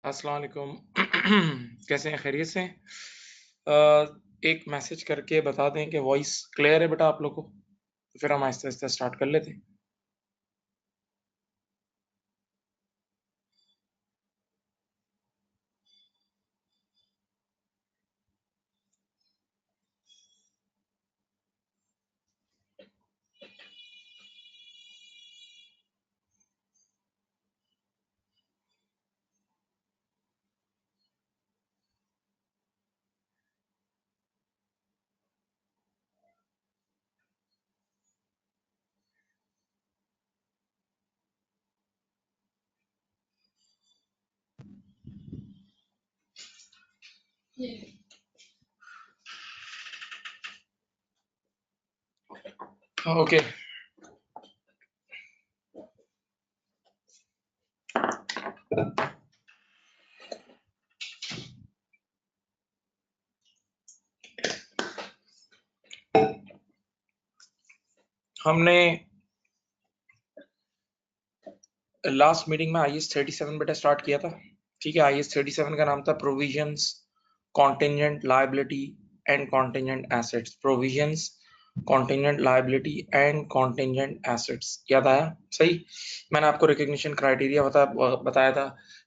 अस्सलाम वालेकुम। कैसे हैं, खैरियत से हैं? एक मैसेज करके बता दें कि वॉइस क्लियर है बेटा आप लोग को, तो फिर हम आहिस्ता आहिस्ता स्टार्ट कर लेते हैं। ओके, हमने लास्ट मीटिंग में IS 37 बेटा स्टार्ट किया था। ठीक है, IS 37 का नाम था provisions, contingent liability and contingent assets. Provisions, contingent liability and contingent assets, याद आया? सही। मैंने आपको रिकग्निशन क्राइटेरिया बताया था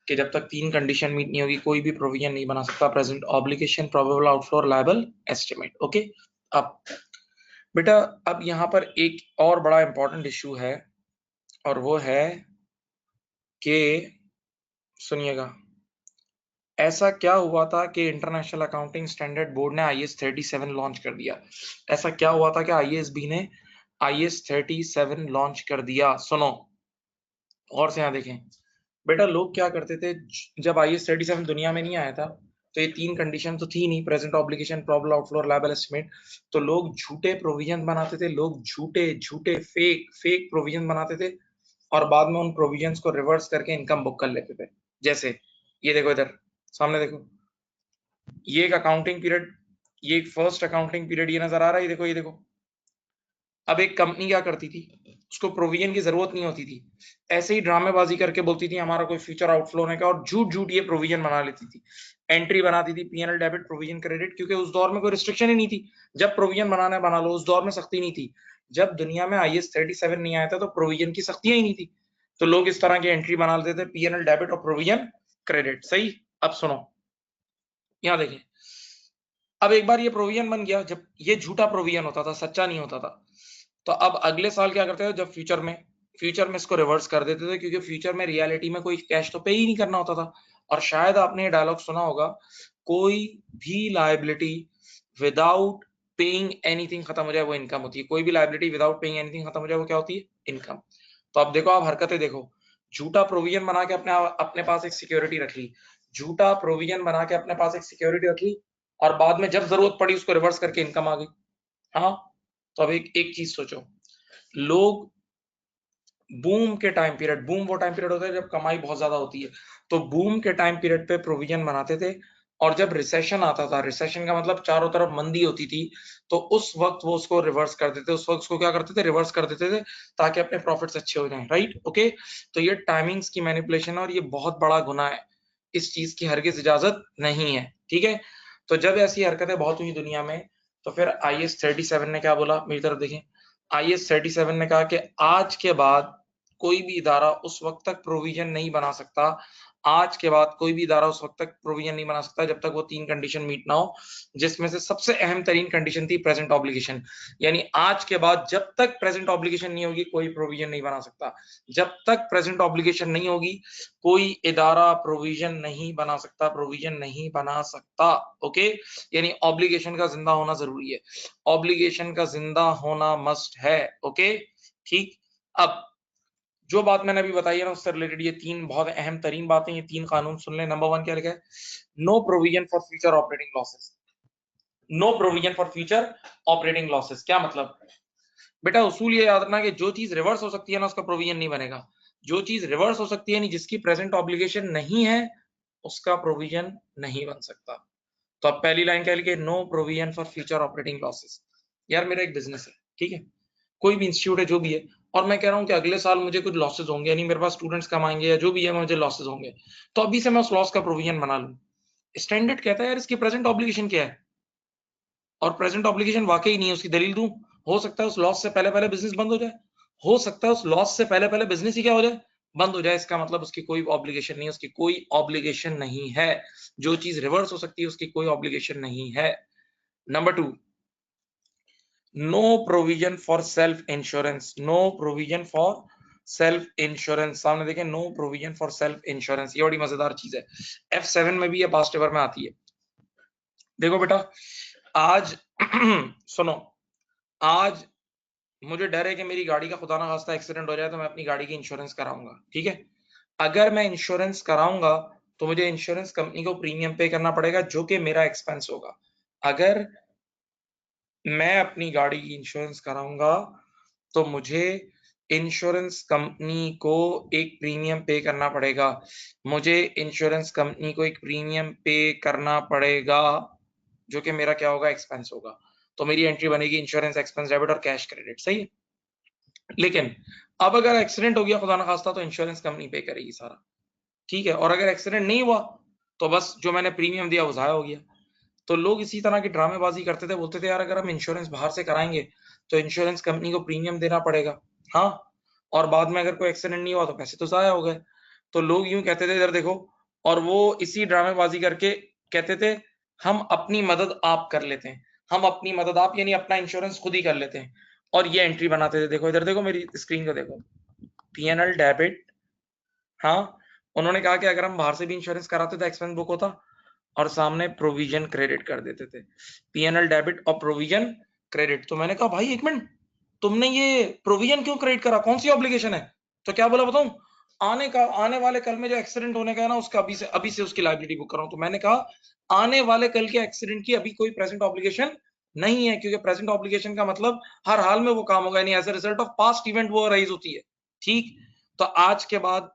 कि जब तक 3 कंडीशन मीट नहीं होगी कोई भी प्रोविजन नहीं बना सकता। Present obligation, probable outflow, liable estimate. Okay, अब बेटा अब यहाँ पर एक और बड़ा इंपॉर्टेंट इश्यू है, और वो है कि सुनिएगा, ऐसा क्या हुआ था कि इंटरनेशनल अकाउंटिंग स्टैंडर्ड बोर्ड ने IS 37 लॉन्च कर दिया। ऐसा क्या हुआ था कि IASB ने IS 37 लॉन्च कर दिया? सुनो और से यहाँ देखें बेटा, लोग क्या करते थे जब IS 37 दुनिया में नहीं आया था तो ये 3 कंडीशन तो थी नहीं, present obligation, probable outflow, liable estimate. तो लोग झूठे प्रोविजन बनाते थे, लोग झूठे झूठे फेक फेक प्रोविजन बनाते थे और बाद में उन प्रोविजंस को रिवर्स करके इनकम बुक कर लेते थे। जैसे ये देखो, इधर सामने देखो, ये एक अकाउंटिंग पीरियड, ये एक फर्स्ट अकाउंटिंग पीरियड ये नजर आ रहा है, ये देखो। अब एक कंपनी क्या करती थी, उसको प्रोविजन की जरूरत नहीं होती थी, ऐसे ही ड्रामेबाजी करके बोलती थी हमारा कोई फ्यूचर आउटफ्लो होने का, और झूठ झूठ ये प्रोविजन बना लेती थी। एंट्री बनाती थी P&L डेबिट, प्रोविजन क्रेडिट, क्योंकि उस दौर में कोई रिस्ट्रिक्शन ही नहीं थी। जब प्रोविजन बनाना है बना लो, उस दौर में सख्ती नहीं थी। जब दुनिया में IS 37 नहीं आया था तो प्रोविजन की सख्तियां ही नहीं थी, तो लोग इस तरह की एंट्री बना लेते थे, P&L डेबिट और प्रोविजन क्रेडिट। सही। अब सुनो, यहाँ देखें, अब एक बार ये प्रोविजन बन गया, जब ये झूठा प्रोविजन होता था, सच्चा नहीं होता था, तो अब अगले साल क्या करते थे, जब फ्यूचर में इसको रिवर्स कर देते थे, क्योंकि फ्यूचर में रियलिटी में कोई कैश तो पे ही नहीं करना होता था। और शायद आपने ये डायलॉग सुना होगा, कोई भी लायबिलिटी विदाउट पेइंग एनीथिंग खत्म हो जाए वो इनकम होती है। कोई भी लायबिलिटी विदाउट पेइंग एनीथिंग खत्म हो जाए वो क्या होती है? इनकम। तो अब देखो, आप हरकतें देखो, झूठा प्रोविजन बना के अपने पास एक सिक्योरिटी रख ली, झूठा प्रोविजन बना के अपने पास एक सिक्योरिटी रख ली, और बाद में जब जरूरत पड़ी उसको रिवर्स करके इनकम आ गई। हाँ, तो अब एक चीज सोचो, लोग बूम के टाइम पीरियड, बूम वो टाइम पीरियड होता है जब कमाई बहुत ज्यादा होती है, तो बूम के टाइम पीरियड पे प्रोविजन बनाते थे, और जब रिसेशन आता था, रिसेशन का मतलब चारों तरफ मंदी होती थी, तो उस वक्त वो उसको रिवर्स कर देते, उस वक्त उसको क्या करते थे? रिवर्स कर देते थे, ताकि अपने प्रॉफिट्स अच्छे हो जाएं। Right, okay. तो ये टाइमिंग्स की मैनिपुलेशन है, और ये बहुत बड़ा गुनाह है, इस चीज की हरगिज इजाजत नहीं है। ठीक है, तो जब ऐसी हरकतें बहुत हुई दुनिया में, तो फिर IS 37 ने क्या बोला, मेरी तरफ देखें, IS 37 ने कहा कि आज के बाद कोई भी इदारा उस वक्त तक प्रोविजन नहीं बना सकता, आज के बाद कोई भी इदारा उस वक्त तक प्रोविजन नहीं बना सकता जब तक वो 3 कंडीशन मीट ना हो, जिसमें से सबसे अहम तरीन कंडीशन थी प्रेजेंट ऑब्लिगेशन। यानी आज के बाद जब तक प्रेजेंट ऑब्लिगेशन नहीं होगी कोई प्रोविजन नहीं बना सकता। जब तक प्रेजेंट ऑब्लिगेशन नहीं होगी कोई इदारा प्रोविजन नहीं बना सकता, प्रोविजन नहीं बना सकता। ओके, यानी ऑब्लिगेशन का जिंदा होना जरूरी है, ऑब्लिगेशन का जिंदा होना मस्ट है। ओके, ठीक। अब जो बात मैंने अभी बताई है ना, उससे रिलेटेड ये 3 बहुत अहम तरीन बातें, ये 3 कानून सुन लें। नंबर 1 क्या लिखा है? No provision for future operating losses. No provision for future operating losses क्या मतलब? बेटा उसूल ये याद रखना कि जो चीज रिवर्स हो सकती है ना उसका प्रोविजन नहीं बनेगा। जो चीज रिवर्स हो सकती है, नहीं जिसकी प्रेजेंट ऑब्लिगेशन नहीं है, उसका प्रोविजन नहीं बन सकता। तो अब पहली लाइन क्या लिखी? No provision for future operating losses. यार मेरा एक बिजनेस है, ठीक है, कोई भी इंस्टीट्यूट है जो भी है, और मैं कह रहा हूं कि अगले साल मुझे कुछ लॉसेस होंगे, यानी मेरे पास स्टूडेंट्स कम आएंगे या जो भी है मुझे लॉसेस होंगे, तो अभी से मैं उस लॉस का प्रोविजन बना लूं। स्टैंडर्ड कहता है यार इसकी प्रेजेंट ऑब्लिगेशन क्या है, और प्रेजेंट ऑब्लिगेशन वाकई नहीं है, उसकी दलील दूं, हो सकता है उस लॉस से पहले पहले बिजनेस बंद हो जाए, हो सकता है उस लॉस से पहले पहले बिजनेस ही क्या हो जाए, बंद हो जाए। इसका मतलब उसकी कोई ऑब्लिगेशन नहीं है, उसकी कोई ऑब्लिगेशन नहीं है। जो चीज रिवर्स हो सकती है उसकी कोई ऑब्लिगेशन नहीं है। Number 2, no provision for self insurance, no provision for self insurance. सामने देखें, no provision for self insurance, ये बड़ी मजेदार चीज है, F7 में भी ये पास्ट पेपर में आती है। देखो बेटा, आज सुनो, आज मुझे डर है कि मेरी गाड़ी का खुदा ना खास्ता एक्सीडेंट हो जाए तो मैं अपनी गाड़ी की इंश्योरेंस कराऊंगा, ठीक है। अगर मैं इंश्योरेंस कराऊंगा तो मुझे इंश्योरेंस कंपनी को प्रीमियम पे करना पड़ेगा जो कि मेरा एक्सपेंस होगा। अगर मैं अपनी गाड़ी की इंश्योरेंस कराऊंगा तो मुझे इंश्योरेंस कंपनी को एक प्रीमियम पे करना पड़ेगा, मुझे इंश्योरेंस कंपनी को एक प्रीमियम पे करना पड़ेगा जो कि मेरा क्या होगा, एक्सपेंस होगा। तो मेरी एंट्री बनेगी इंश्योरेंस एक्सपेंस डेबिट और कैश क्रेडिट, सही है। लेकिन अब अगर एक्सीडेंट हो गया खुदा ना खास्ता तो इंश्योरेंस कंपनी पे करेगी सारा, ठीक है। और अगर एक्सीडेंट नहीं हुआ तो बस जो मैंने प्रीमियम दिया वो ज़ाया हो गया। तो लोग इसी तरह की ड्रामेबाजी करते थे, बोलते थे यार अगर हम इंश्योरेंस बाहर से कराएंगे तो इंश्योरेंस कंपनी को प्रीमियम देना पड़ेगा, हाँ, और बाद में अगर कोई एक्सीडेंट नहीं हुआ तो पैसे तो ज़ाया हो गए। तो लोग यूं कहते थे, इधर देखो, और वो इसी ड्रामेबाजी करके कहते थे हम अपनी मदद आप कर लेते हैं, हम अपनी मदद आप यानी अपना इंश्योरेंस खुद ही कर लेते हैं, और ये एंट्री बनाते थे। देखो इधर देखो, मेरी स्क्रीन को देखो, P&L डेबिट, हाँ, उन्होंने कहा कि अगर हम बाहर से भी इंश्योरेंस कराते तो एक्सपेंस बुक होता, और सामने प्रोविजन क्रेडिट कर देते थे, P&L डेबिट और प्रोविजन क्रेडिट। तो मैंने कहा भाई एक मिनट, तुमने ये प्रोविजन क्यों क्रेडिट करा, कौन सी ऑब्लिगेशन है? तो क्या बोला बताऊं, आने वाले कल में जो एक्सीडेंट होने का है ना उसका अभी से उसकी लायबिलिटी बुक कर रहा हूं। तो मैंने कहा आने वाले कल के एक्सीडेंट की अभी कोई प्रेजेंट ऑब्लिगेशन नहीं है, क्योंकि प्रेजेंट ऑब्लिगेशन का मतलब हर हाल में वो काम होगा, यानी as a result of past event वो राइज होती है, ठीक। तो आज के बाद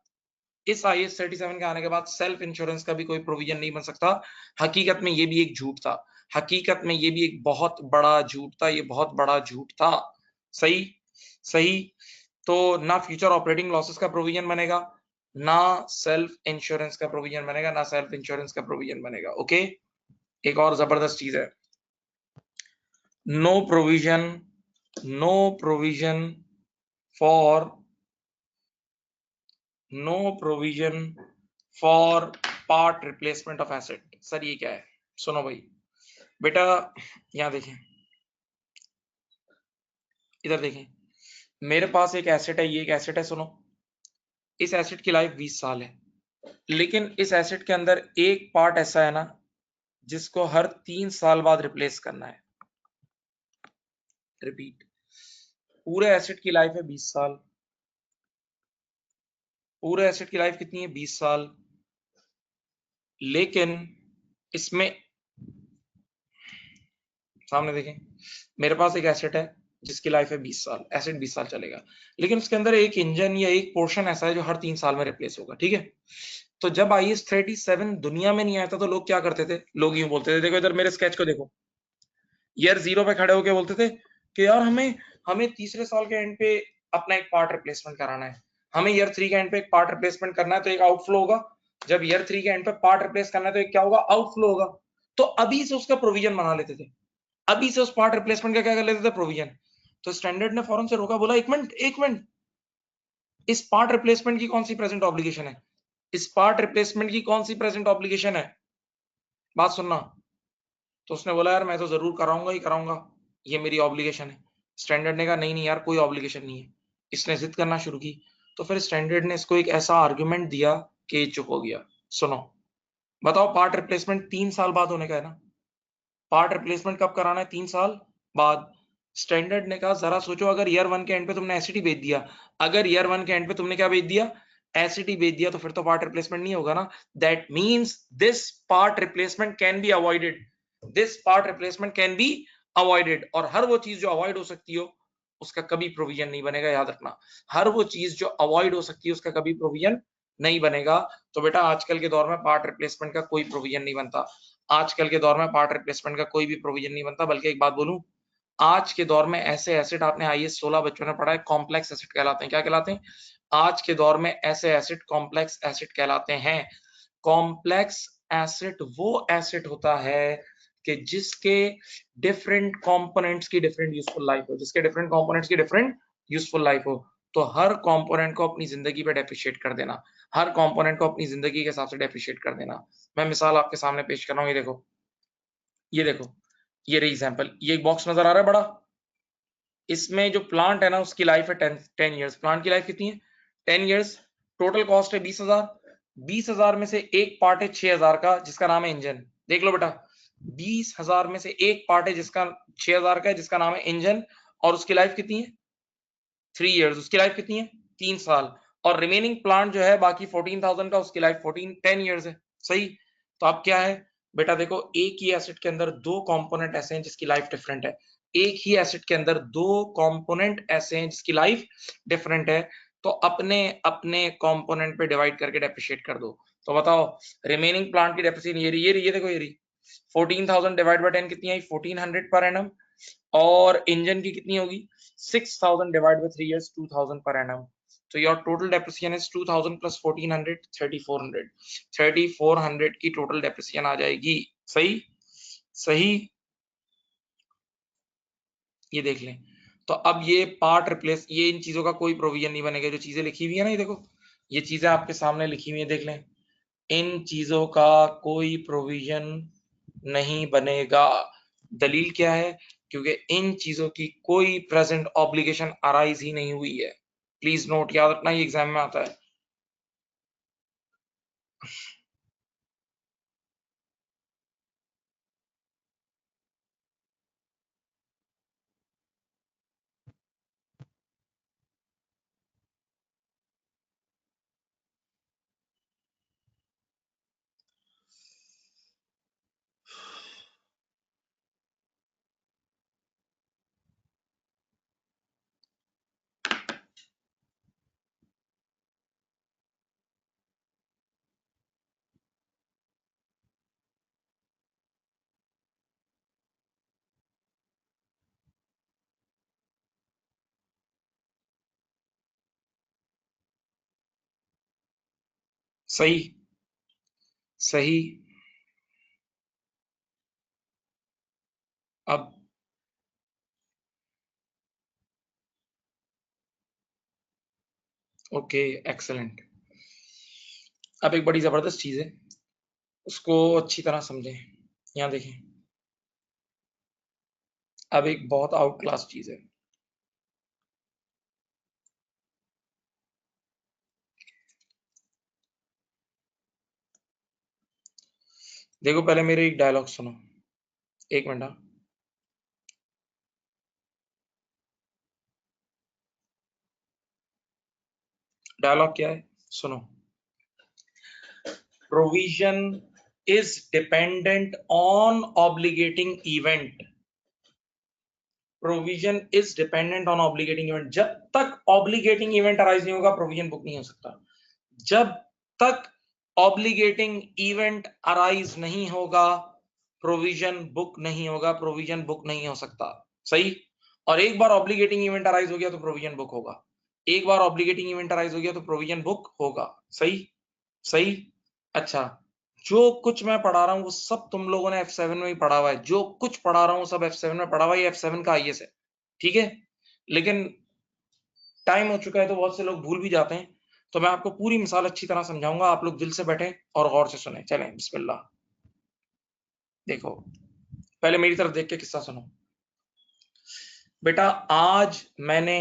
इस IAS 37 के आने के बाद सेल्फ इंश्योरेंस का भी कोई प्रोविजन नहीं बन सकता। हकीकत में ये भी एक झूठ था, हकीकत में ये भी एक बहुत बड़ा झूठ था, ये बहुत बड़ा झूठ था, सही सही। तो ना फ्यूचर ऑपरेटिंग लॉसेस का प्रोविजन बनेगा, ना सेल्फ इंश्योरेंस का प्रोविजन बनेगा, ना सेल्फ इंश्योरेंस का प्रोविजन बनेगा, ओके। एक और जबरदस्त चीज है, no provision, no provision for, no provision for part replacement of asset. Sir ये क्या है, सुनो भाई बेटा, यहां देखें, इधर देखें, मेरे पास एक एसेट है, ये एक एसेट है, सुनो, इस एसेट की लाइफ 20 साल है, लेकिन इस एसेट के अंदर एक पार्ट ऐसा है ना जिसको हर 3 साल बाद रिप्लेस करना है। रिपीट, पूरे एसेट की लाइफ है 20 साल, पूरे एसेट की लाइफ कितनी है, 20 साल, लेकिन इसमें सामने देखें, मेरे पास एक एसेट है जिसकी लाइफ है 20 साल, एसेट 20 साल चलेगा, लेकिन उसके अंदर एक इंजन या एक पोर्शन ऐसा है जो हर 3 साल में रिप्लेस होगा, ठीक है। तो जब IAS 37 दुनिया में नहीं आया था तो लोग क्या करते थे, लोग यूं बोलते थे, देखो इधर मेरे स्केच को देखो, ईयर 0 पे खड़े होके बोलते थे कि यार हमें हमें तीसरे साल के एंड पे अपना एक पार्ट रिप्लेसमेंट कराना है, हमें ईयर 3 के एंड पे एक पार्ट रिप्लेसमेंट करना है, तो एक आउटफ्लो होगा, जब ईयर 3 के एंड पे पार्ट रिप्लेस करना है तो एक क्या होगा, आउटफ्लो होगा। तो अभी से उसका प्रोविजन बना लेते थे, अभी से उस पार्ट रिप्लेसमेंट का क्या कर लेते थे, प्रोविजन। तो स्टैंडर्ड ने फौरन से रोका, बोला एक मिनट एक मिनट, इस पार्ट रिप्लेसमेंट की कौन सी प्रेजेंट ऑब्लिगेशन है, इस पार्ट रिप्लेसमेंट की कौन सी प्रेजेंट ऑब्लिगेशन है, बात सुनना। तो उसने बोला यार मैं तो जरूर कराऊंगा ही कराऊंगा, ये मेरी ऑब्लिगेशन है। स्टैंडर्ड ने कहा नहीं नहीं यार कोई ऑब्लिगेशन नहीं है, इसने जिद करना शुरू की। तो फिर स्टैंडर्ड ने इसको एक ऐसा आर्गुमेंट दिया कि ये चुप हो गया। सुनो, बताओ, पार्ट रिप्लेसमेंट 3 साल बाद होने का है ना, पार्ट रिप्लेसमेंट कब कराना है, 3 साल बाद। स्टैंडर्ड ने कहा जरा सोचो, अगर ईयर 1 के एंड पे तुमने एसिडी भेज दिया, अगर ईयर 1 के एंड पे तुमने क्या भेज दिया, एसिडी भेज दिया, तो फिर तो पार्ट रिप्लेसमेंट नहीं होगा ना। That means this part replacement can be avoided, this part replacement can be avoided. और हर वो चीज जो अवॉइड हो सकती हो उसका कभी प्रोविजन नहीं बनेगा, याद रखना, हर वो चीज जो अवॉइड हो सकती है उसका कभी प्रोविजन नहीं बनेगा। तो बेटा आजकल के दौर में पार्ट रिप्लेसमेंट का कोई प्रोविजन नहीं बनता, आजकल के दौर में पार्ट रिप्लेसमेंट का कोई भी प्रोविजन नहीं बनता। बल्कि एक बात बोलूं, आज के दौर में ऐसे एसेट, आपने आईएएस 16 बच्चों ने पढ़ा है, कॉम्प्लेक्स एसेट कहलाते हैं। क्या कहलाते हैं? आज के दौर में ऐसे एसेट कॉम्प्लेक्स एसेट कहलाते हैं। कॉम्प्लेक्स एसेट वो एसेट होता है कि जिसके डिफरेंट कंपोनेंट्स की डिफरेंट यूजफुल लाइफ हो, जिसके डिफरेंट कंपोनेंट्स की डिफरेंट यूजफुल लाइफ हो। तो हर कंपोनेंट को अपनी जिंदगी पे डेप्रिशिएट कर देना, हर कंपोनेंट को अपनी जिंदगी के हिसाब से डेप्रिशिएट कर देना। मैं मिसाल आपके सामने पेश कर रहा हूँ, ये देखो, ये देखो, ये रही एग्जांपल। ये एक बॉक्स नजर आ रहा है बड़ा, इसमें जो प्लांट है ना उसकी लाइफ है 10 ईयर्स। प्लांट की लाइफ कितनी है? 10 ईयर्स। टोटल कॉस्ट है 20,000। 20,000 में से एक पार्ट है 6,000 का, जिसका नाम है इंजन। देख लो बेटा, 20,000 में से एक पार्ट है जिसका 6,000 का है, जिसका नाम है इंजन, और उसकी लाइफ कितनी है? 3 ईयर्स। उसकी लाइफ कितनी है? 3 साल। और रिमेनिंग प्लांट जो है बाकी 14,000 का, उसकी लाइफ 10 ईयर्स है। सही। तो अब क्या है बेटा, देखो, एक ही एसेट के अंदर दो कंपोनेंट ऐसे हैं जिसकी लाइफ डिफरेंट है। एक ही एसेट के अंदर दो कंपोनेंट ऐसे हैं जिसकी लाइफ डिफरेंट है। तो अपने अपने कंपोनेंट पे डिवाइड करके डेप्रिशिएट कर दो। तो बताओ, रिमेनिंग प्लांट की डेप्रिसिएशन ये देखो, ये रही 14,000 डिवाइड बाय 10 कितनी आई? 1400 पर एनम। और इंजन की कितनी होगी? 6,000 divide by 3 years, 2,000 per annum. तो your total depreciation is 2,000 plus 1,400, 3,400। 3,400 की टोटल डेप्रिसिएशन आ जाएगी। सही। सही। ये देख लें। तो अब ये पार्ट रिप्लेस, ये इन चीजों का कोई प्रोविजन नहीं बनेगा। जो चीजें लिखी हुई है ना, ये देखो, ये चीजें आपके सामने लिखी हुई है, देख लें। इन चीजों का कोई प्रोविजन नहीं बनेगा। दलील क्या है? क्योंकि इन चीजों की कोई प्रेजेंट ऑब्लिगेशन अराइज ही नहीं हुई है। प्लीज नोट, याद रखना, ये एग्जाम में आता है। सही। सही। अब ओके, एक्सेलेंट। अब एक बड़ी जबरदस्त चीज है, उसको अच्छी तरह समझें। यहाँ देखें, अब एक बहुत आउट क्लास चीज है। देखो, पहले मेरे एक डायलॉग सुनो, एक मिनट। हाँ। डायलॉग क्या है? सुनो। Provision is dependent on obligating event. Provision is dependent on obligating event. जब तक ऑब्लिगेटिंग इवेंट अराइज नहीं होगा, प्रोविजन बुक नहीं हो सकता। जब तक ऑब्लिगेटिंग इवेंट अराइज नहीं होगा, प्रोविजन बुक नहीं होगा, प्रोविजन बुक नहीं हो सकता। सही। और एक बार ऑब्लिगेटिंग इवेंट अराइज हो गया तो प्रोविजन बुक होगा। एक बार ऑब्लिगेटिंग इवेंट अराइज हो गया तो प्रोविजन बुक होगा। सही। सही। अच्छा, जो कुछ मैं पढ़ा रहा हूँ वो सब तुम लोगों ने F7 में ही पढ़ा हुआ है। जो कुछ पढ़ा रहा हूँ सब F7 में पढ़ा हुआ है। F7 का आईएएस है, ठीक है। लेकिन टाइम हो चुका है तो बहुत से लोग भूल भी जाते हैं। तो मैं आपको पूरी मिसाल अच्छी तरह समझाऊंगा, आप लोग दिल से बैठे और गौर से सुने। चलें, बिस्मिल्लाह। देखो, पहले मेरी तरफ देख के किस्सा सुनो। बेटा, आज मैंने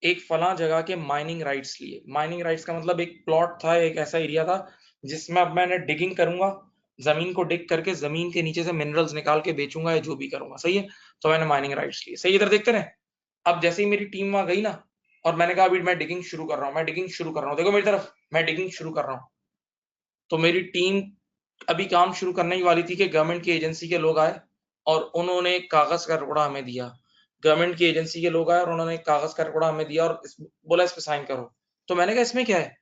एक फला जगह के माइनिंग राइट्स लिए। माइनिंग राइट्स का मतलब एक प्लॉट था, एक ऐसा एरिया था जिसमें अब मैंने डिगिंग करूंगा, जमीन को डिग करके जमीन के नीचे से मिनरल्स निकाल के बेचूंगा या जो भी करूंगा। सही है। तो मैंने माइनिंग राइट्स लिए। सही। इधर देखते रहे। अब जैसे ही मेरी टीम वहां गई ना, और मैंने कहा अभी मैं डिगिंग शुरू कर रहा हूँ, मैं डिगिंग शुरू कर रहा हूँ, देखो मेरी तरफ, मैं डिगिंग शुरू कर रहा हूँ। तो मेरी टीम अभी काम शुरू करने ही वाली थी कि गवर्नमेंट की एजेंसी के लोग आए और उन्होंने एक कागज का टुकड़ा हमें दिया। गवर्नमेंट की एजेंसी के लोग आए और उन्होंने एक कागज का टुकड़ा हमें दिया और बोला इस पे साइन करो। तो मैंने कहा इसमें क्या है?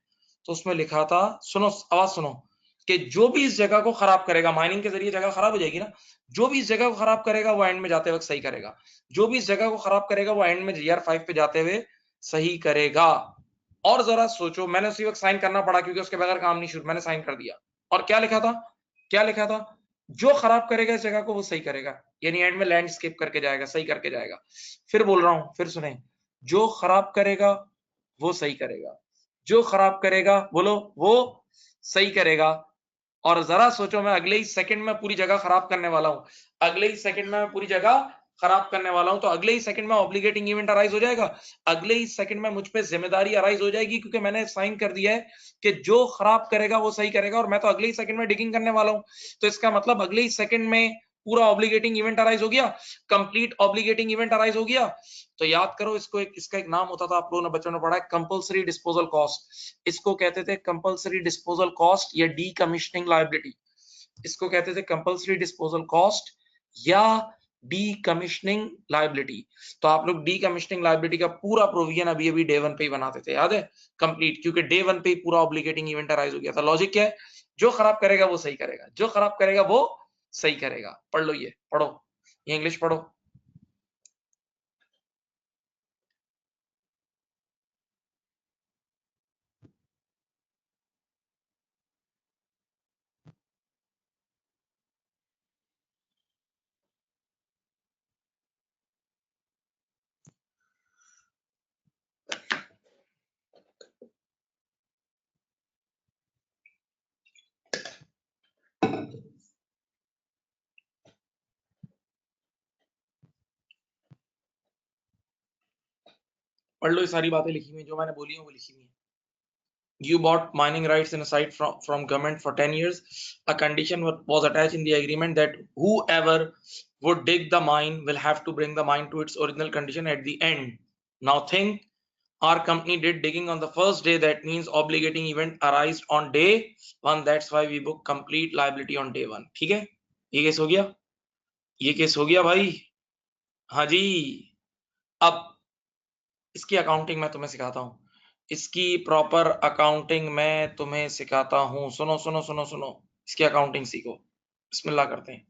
तो उसमें लिखा था, सुनो, आवाज सुनो, कि जो भी इस जगह को खराब करेगा, माइनिंग के जरिए जगह खराब हो जाएगी ना, जो भी इस जगह को खराब करेगा वो एंड में जाते वक्त सही करेगा, जो भी इस जगह को खराब करेगा वो एंड में GR5 पे जाते हुए सही करेगा। और जरा सोचो, मैंने उसी वक्त साइन करना पड़ा क्योंकि उसके बगैर काम नहीं शुरू, मैंने साइन कर दिया। और क्या लिखा था, क्या लिखा था, जो खराब करेगा इस जगह को वो सही करेगा, यानी एंड में लैंडस्केप करके जाएगा, सही करके जाएगा। फिर बोल रहा हूं, फिर सुने, जो खराब करेगा वो सही करेगा, जो खराब करेगा बोलो वो सही करेगा। और जरा सोचो, मैं अगले ही सेकंड में पूरी जगह खराब करने वाला हूं, अगले ही सेकंड में मैं पूरी जगह खराब करने वाला हूं, तो अगले ही सेकंड में ऑब्लिगेटिंग इवेंट अराइज हो जाएगा, अगले ही सेकंड में मुझ पे जिम्मेदारी अराइज हो जाएगी, क्योंकि मैंने साइन कर दिया है कि जो खराब करेगा वो सही करेगा, और मैं तो अगले ही सेकंड में डिगिंग करने वाला हूं। तो इसका मतलब अगले ही सेकंड में पूरा ऑब्लिगेटिंग इवेंट अराइज हो गया, कंप्लीट ऑब्लिगेटिंग इवेंट अराइज हो गया। तो याद करो, इसका एक नाम होता था, आप लोगों ने बच्चों ने पढ़ा है, कंपल्सरी डिस्पोजल कॉस्ट। इसको कहते थे कंपल्सरी डिस्पोजल कॉस्ट या डीकमीशनिंग लायबिलिटी, इसको कहते थे कंपल्सरी डिस्पोजल कॉस्ट या डीकमीशनिंग लायबिलिटी। तो आप लोग डीकमीशनिंग लायबिलिटी का पूरा प्रोविजन अभी अभी डे 1 पे ही बनाते थे, याद है, कंप्लीट, क्योंकि डे 1 पे ही पूरा ऑब्लिगेटिंग इवेंट अराइज हो गया था। लॉजिक क्या है, जो खराब करेगा वो सही करेगा, जो खराब करेगा वो सही करेगा। पढ़ लो, ये पढ़ो, ये इंग्लिश पढ़ो। पढ़ लो, ये सारी बातें लिखी हुई जो मैंने बोली है वो लिखी हुई है। You bought mining rights in a site from government for 10 years. A condition was attached in the agreement that whoever would dig the mine will have to bring the mine to its original condition at the end. Now think, our company did digging on the first day. That means obligating event arised on day 1. That's why we book complete liability on day 1. ठीक है, ये case हो गया, ये case हो गया भाई। हाँ जी। अब इसकी अकाउंटिंग मैं तुम्हें सिखाता हूँ, इसकी प्रॉपर अकाउंटिंग मैं तुम्हें सिखाता हूँ। सुनो सुनो सुनो सुनो, इसकी अकाउंटिंग सीखो। बिस्मिल्लाह करते हैं।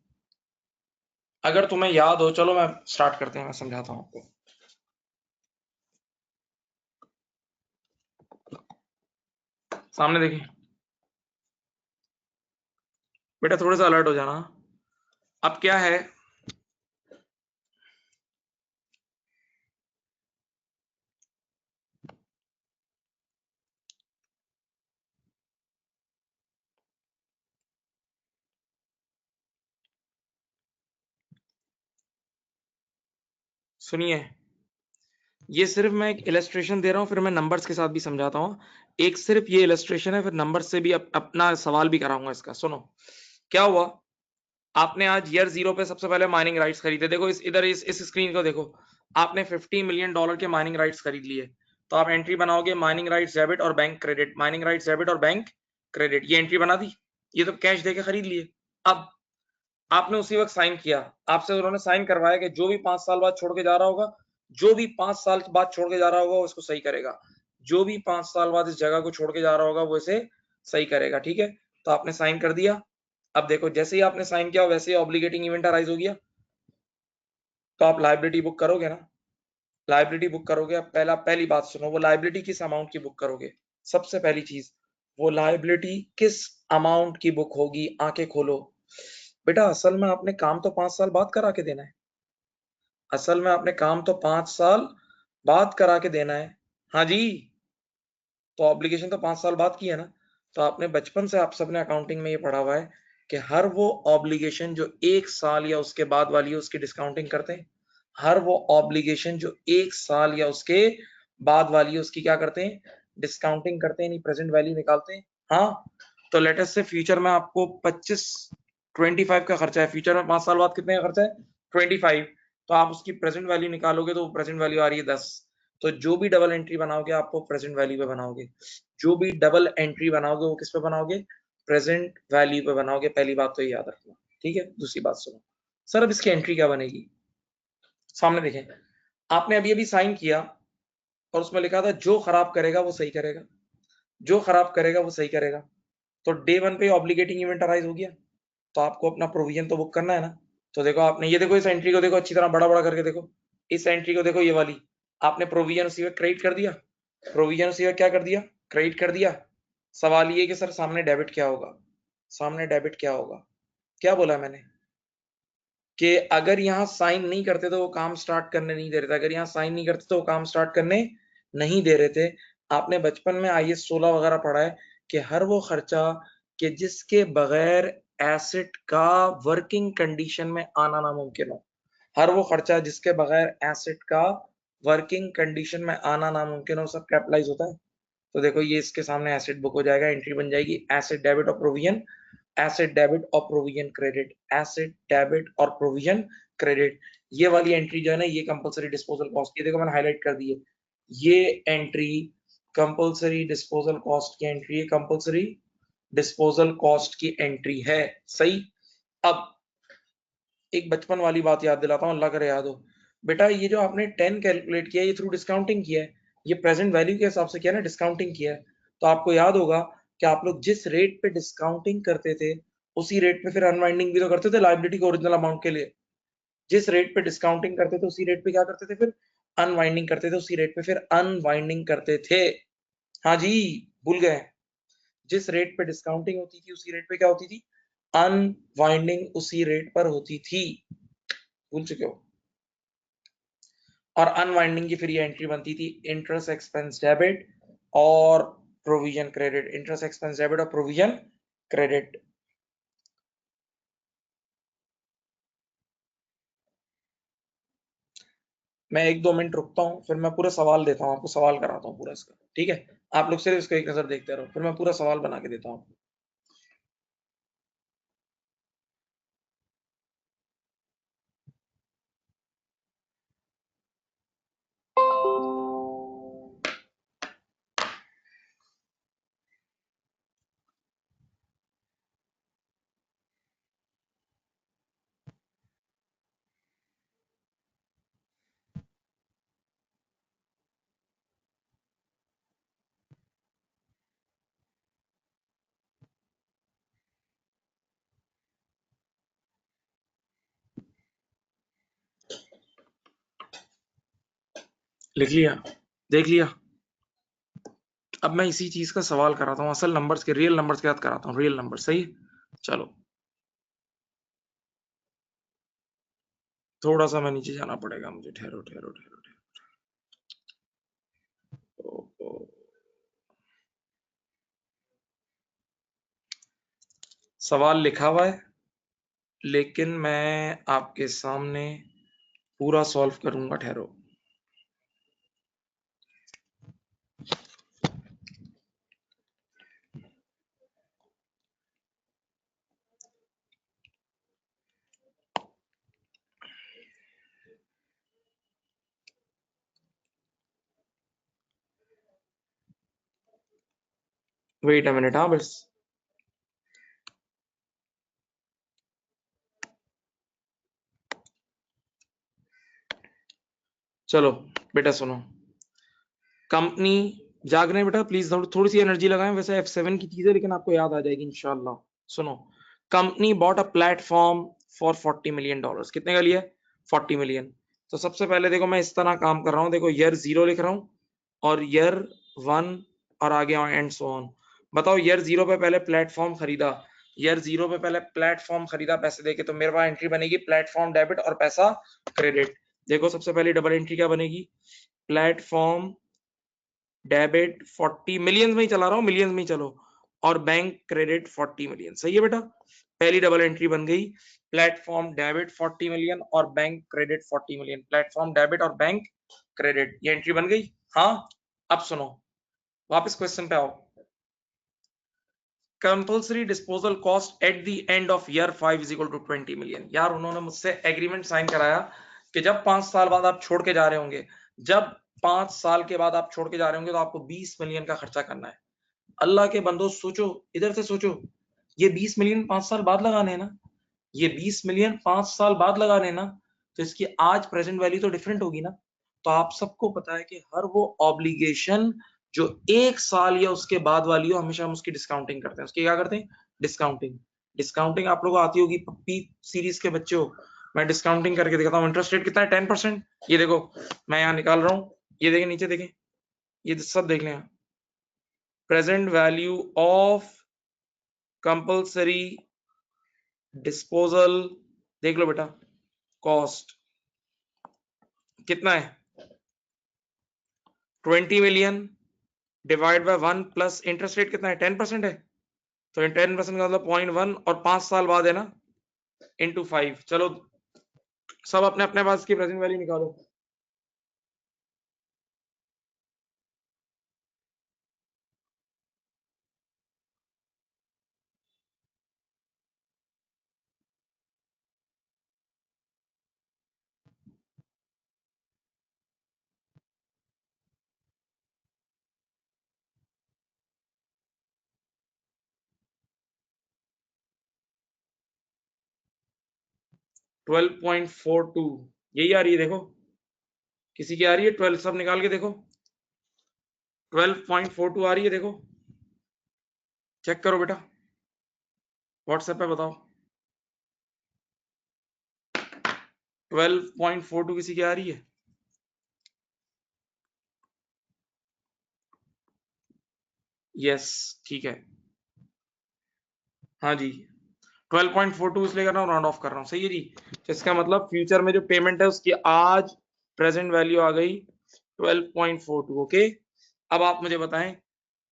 अगर तुम्हें याद हो, चलो मैं स्टार्ट करते हैं, मैं समझाता हूँ आपको। सामने देखिए बेटा, थोड़ा सा अलर्ट हो जाना। अब क्या है, सुनिए, ये सिर्फ मैं एक इलस्ट्रेशन दे रहा हूँ, फिर मैं नंबर्स के साथ भी समझाता हूँ। एक सिर्फ ये इलस्ट्रेशन है, फिर नंबर से भी अपना सवाल भी कराऊंगा इसका। सुनो क्या हुआ, आपने आज ईयर 0 पे सबसे पहले माइनिंग राइट्स खरीदे। देखो इधर इस स्क्रीन को देखो, आपने $50 मिलियन के माइनिंग राइट्स खरीद लिए। तो आप एंट्री बनाओगे माइनिंग राइट्स डेबिट और bank credit, mining rights debit और बैंक क्रेडिट, ये एंट्री बना दी। ये तो कैश देके खरीद लिए। अब आपने उसी वक्त साइन किया, आपसे उन्होंने साइन करवाया कि जो भी 5 साल बाद छोड़ के जा रहा होगा, जो भी 5 साल बाद छोड़ के जा रहा होगा वो इसको सही करेगा, जो भी 5 साल बाद इस जगह को छोड़ के जा रहा होगा वो इसे सही करेगा। ठीक है, तो आपने साइन कर दिया। अब देखो, जैसे ही आपने साइन किया वैसे ही ऑब्लिगेटिंग इवेंट अराइज हो गया, तो आप लायबिलिटी बुक करोगे ना, लायबिलिटी बुक करोगे। अब पहली बात सुनो, वो लायबिलिटी किस अमाउंट की बुक करोगे। सबसे पहली चीज, वो लायबिलिटी किस अमाउंट की बुक होगी, आंखें खोलो बेटा। असल में आपने काम तो 5 साल बाद करा के देना है, असल में आपने काम तो 5 साल बाद करा के देना है। हाँ जी, तो ऑब्लिगेशन तो 5 साल बाद की है ना। तो आपने बचपन से, आप सबने अकाउंटिंग में ये पढ़ा हुआ है कि हर वो ऑब्लिगेशन जो 1 साल या उसके बाद वाली है उसकी डिस्काउंटिंग करते हैं। हर वो ऑब्लिगेशन जो 1 साल या उसके बाद वाली है उसकी क्या करते हैं, डिस्काउंटिंग करते हैं, नहीं प्रेजेंट वैल्यू निकालते हैं। हाँ, तो लेट अस से फ्यूचर में आपको 25 का खर्चा है, फ्यूचर में 5 साल बाद कितने का खर्चा है, 25। तो आप उसकी प्रेजेंट वैल्यू निकालोगे तो प्रेजेंट वैल्यू आ रही है 10। तो जो भी डबल एंट्री बनाओगे आपको प्रेजेंट वैल्यू पे बनाओगे, जो भी डबल एंट्री बनाओगे वो किस पे बनाओगे, प्रेजेंट वैल्यू पे बनाओगे। पहली बात तो ये याद रखना, ठीक है। दूसरी बात सुनो, सर अब इसकी एंट्री क्या बनेगी। सामने देखें, आपने अभी अभी साइन किया और उसमें लिखा था जो खराब करेगा वो सही करेगा, जो खराब करेगा वो सही करेगा। तो डे 1 पे ऑब्लिगेटिंग इवेंट अराइज हो गया, तो आपको अपना प्रोविजन तो बुक करना है ना। तो देखो आपने ये देखो इस एंट्री को देखो अच्छी तरह बड़ा बड़ा करके देखो, इस एंट्री को देखो, ये वाली आपने प्रोविजन उसी वक्त क्रेडिट कर दिया, प्रोविजन उसी वक्त क्या कर दिया, क्रेडिट कर दिया। सवाल ये कि सर सामने डेबिट क्या होगा, सामने डेबिट क्या होगा, क्या बोला मैंने कि अगर यहाँ साइन नहीं करते तो वो काम स्टार्ट करने नहीं दे रहे थे, अगर यहाँ साइन नहीं करते तो वो काम स्टार्ट करने नहीं दे रहे थे। आपने बचपन में IAS 16 वगैरह पढ़ा है कि हर वो खर्चा कि जिसके बगैर एसेट का वर्किंग कंडीशन में आना नामुमकिन हो, हर वो खर्चा जिसके बगैर एसेट का वर्किंग कंडीशन में आना नामुमकिन हो, सब कैपिटलाइज होता है। तो देखो ये इसके सामने एसेट बुक हो जाएगा, एंट्री बन जाएगी एसेट डेबिट और प्रोविजन, एसेट डेबिट और प्रोविजन क्रेडिट, एसेट डेबिट और प्रोविजन क्रेडिट। ये वाली एंट्री जो है ना ये कंपलसरी डिस्पोजल कॉस्ट की, देखो मैंने हाईलाइट कर दी है, ये एंट्री कंपलसरी डिस्पोजल कॉस्ट की एंट्री है, कंपलसरी डिस्पोजल कॉस्ट की एंट्री है। सही। अब एक बचपन वाली बात याद दिलाता हूँ, अल्लाह करे याद हो। बेटा ये जो आपने 10 कैलकुलेट किया ये थ्रू डिस्काउंटिंग किया है, ये प्रेजेंट वैल्यू के हिसाब से किया ना, डिस्काउंटिंग किया है। तो आपको याद होगा कि आप लोग जिस रेट पे डिस्काउंटिंग करते थे उसी रेट पे फिर अनवाइंडिंग भी तो करते थे लायबिलिटी के ओरिजिनल अमाउंट के लिए। जिस रेट पे डिस्काउंटिंग करते थे उसी रेट पे क्या करते थे, फिर अनवाइंडिंग करते थे, उसी रेट पे फिर अनवाइंडिंग करते थे। हाँ जी, भूल गए। जिस रेट पे डिस्काउंटिंग होती थी उसी रेट पे क्या होती थी, अनवाइंडिंग उसी रेट पर होती थी। भूल चुके हो। और अनवाइंडिंग की फिर ये एंट्री बनती थी इंटरेस्ट एक्सपेंस डेबिट और provision credit, interest expense debit और प्रोविजन क्रेडिट। मैं 1-2 मिनट रुकता हूँ, फिर मैं पूरा सवाल देता हूँ आपको, सवाल कराता हूँ पूरा इसका, ठीक है। आप लोग सिर्फ इसको एक नजर देखते रहो, फिर मैं पूरा सवाल बना के देता हूँ। लिख लिया, देख लिया। अब मैं इसी चीज का सवाल कराता हूँ, असल नंबर्स के, रियल नंबर्स के साथ कराता हूँ, रियल नंबर। सही। चलो थोड़ा सा मैं नीचे जाना पड़ेगा मुझे, ठहरो ठहरो ठहरो ठहरो। सवाल लिखा हुआ है लेकिन मैं आपके सामने पूरा सॉल्व करूंगा, ठहरो। वेट अ मिनट, हाँ बस। चलो बेटा सुनो, कंपनी जाग रहे हैं बेटा, प्लीज थोड़ी सी एनर्जी लगाएं, वैसे F7 की चीज है लेकिन आपको याद आ जाएगी इंशाल्लाह। सुनो, company bought a platform for $40 million। कितने का लिया? 40 million। तो सबसे पहले देखो मैं इस तरह काम कर रहा हूँ, देखो ईयर 0 लिख रहा हूँ और ईयर 1 और आगे एंड सो ऑन। बताओ ईयर 0 पे पहले प्लेटफॉर्म खरीदा, ईयर 0 पे पहले प्लेटफॉर्म खरीदा पैसे देके, तो मेरे पास एंट्री बनेगी प्लेटफॉर्म डेबिट और पैसा क्रेडिट। देखो सबसे पहले डबल एंट्री क्या बनेगी, प्लेटफॉर्म डेबिट 40 मिलियन में ही चला रहा हूँ, मिलियन में ही चलो, और बैंक क्रेडिट 40 मिलियन। सही है बेटा, पहली डबल एंट्री बन गई, प्लेटफॉर्म डेबिट 40 मिलियन और bank credit 40 million, platform debit और बैंक क्रेडिट, ये एंट्री बन गई। हाँ, अब सुनो, वापस क्वेश्चन पे आओ। Compulsory disposal cost at the end of year 5 is equal to 20 million. यार उन्होंने मुझसे एग्रीमेंट साइन कराया कि जब 5 साल बाद आप छोड़ के जा रहे होंगे, जब 5 साल के बाद आप छोड़ के जा रहे होंगे तो आपको 20 मिलियन का खर्चा करना है। अल्लाह के बंदो सोचो, इधर से सोचो, ये 20 मिलियन 5 साल बाद लगाने हैं ना, ये 20 मिलियन 5 साल बाद लगाने हैं ना, तो इसकी आज प्रेजेंट वैल्यू तो डिफरेंट होगी ना। तो आप सबको पता है कि हर वो ऑब्लिगेशन जो 1 साल या उसके बाद वाली हो हमेशा हम उसकी डिस्काउंटिंग करते हैं। उसकी क्या करते हैं? डिस्काउंटिंग। डिस्काउंटिंग आप लोगों को आती होगी, पप्पी सीरीज के बच्चे हो, मैं डिस्काउंटिंग करके दिखाता हूँ। इंटरेस्ट रेट कितना है? 10%। ये देखो मैं यहाँ निकाल रहा हूँ, ये देखें नीचे देखें, ये सब देख लें। Present value of compulsory disposal, देख लो बेटा, कॉस्ट कितना है? 20 million divide by 1 plus interest rate कितना है? 10% है, तो 10% का मतलब 0.1 और 5 साल बाद है ना, इंटू 5। चलो सब अपने अपने पास की प्रेजेंट वैल्यू निकालो। ट्वेल्व पॉइंट फोर टू यही आ रही है, देखो किसी की आ रही है 12, सब निकाल के देखो। 12.42 आ रही है, देखो चेक करो बेटा, व्हाट्सएप पे बताओ। 12.42 किसी की आ रही है? यस, ठीक है, हाँ जी। 12.42 इसलिए कर रहा हूँ, राउंड ऑफ कर रहा हूँ, सही है जी। तो इसका मतलब फ्यूचर में जो पेमेंट है उसकी आज प्रेजेंट वैल्यू आ गई 12.42। ओके, अब आप मुझे बताएं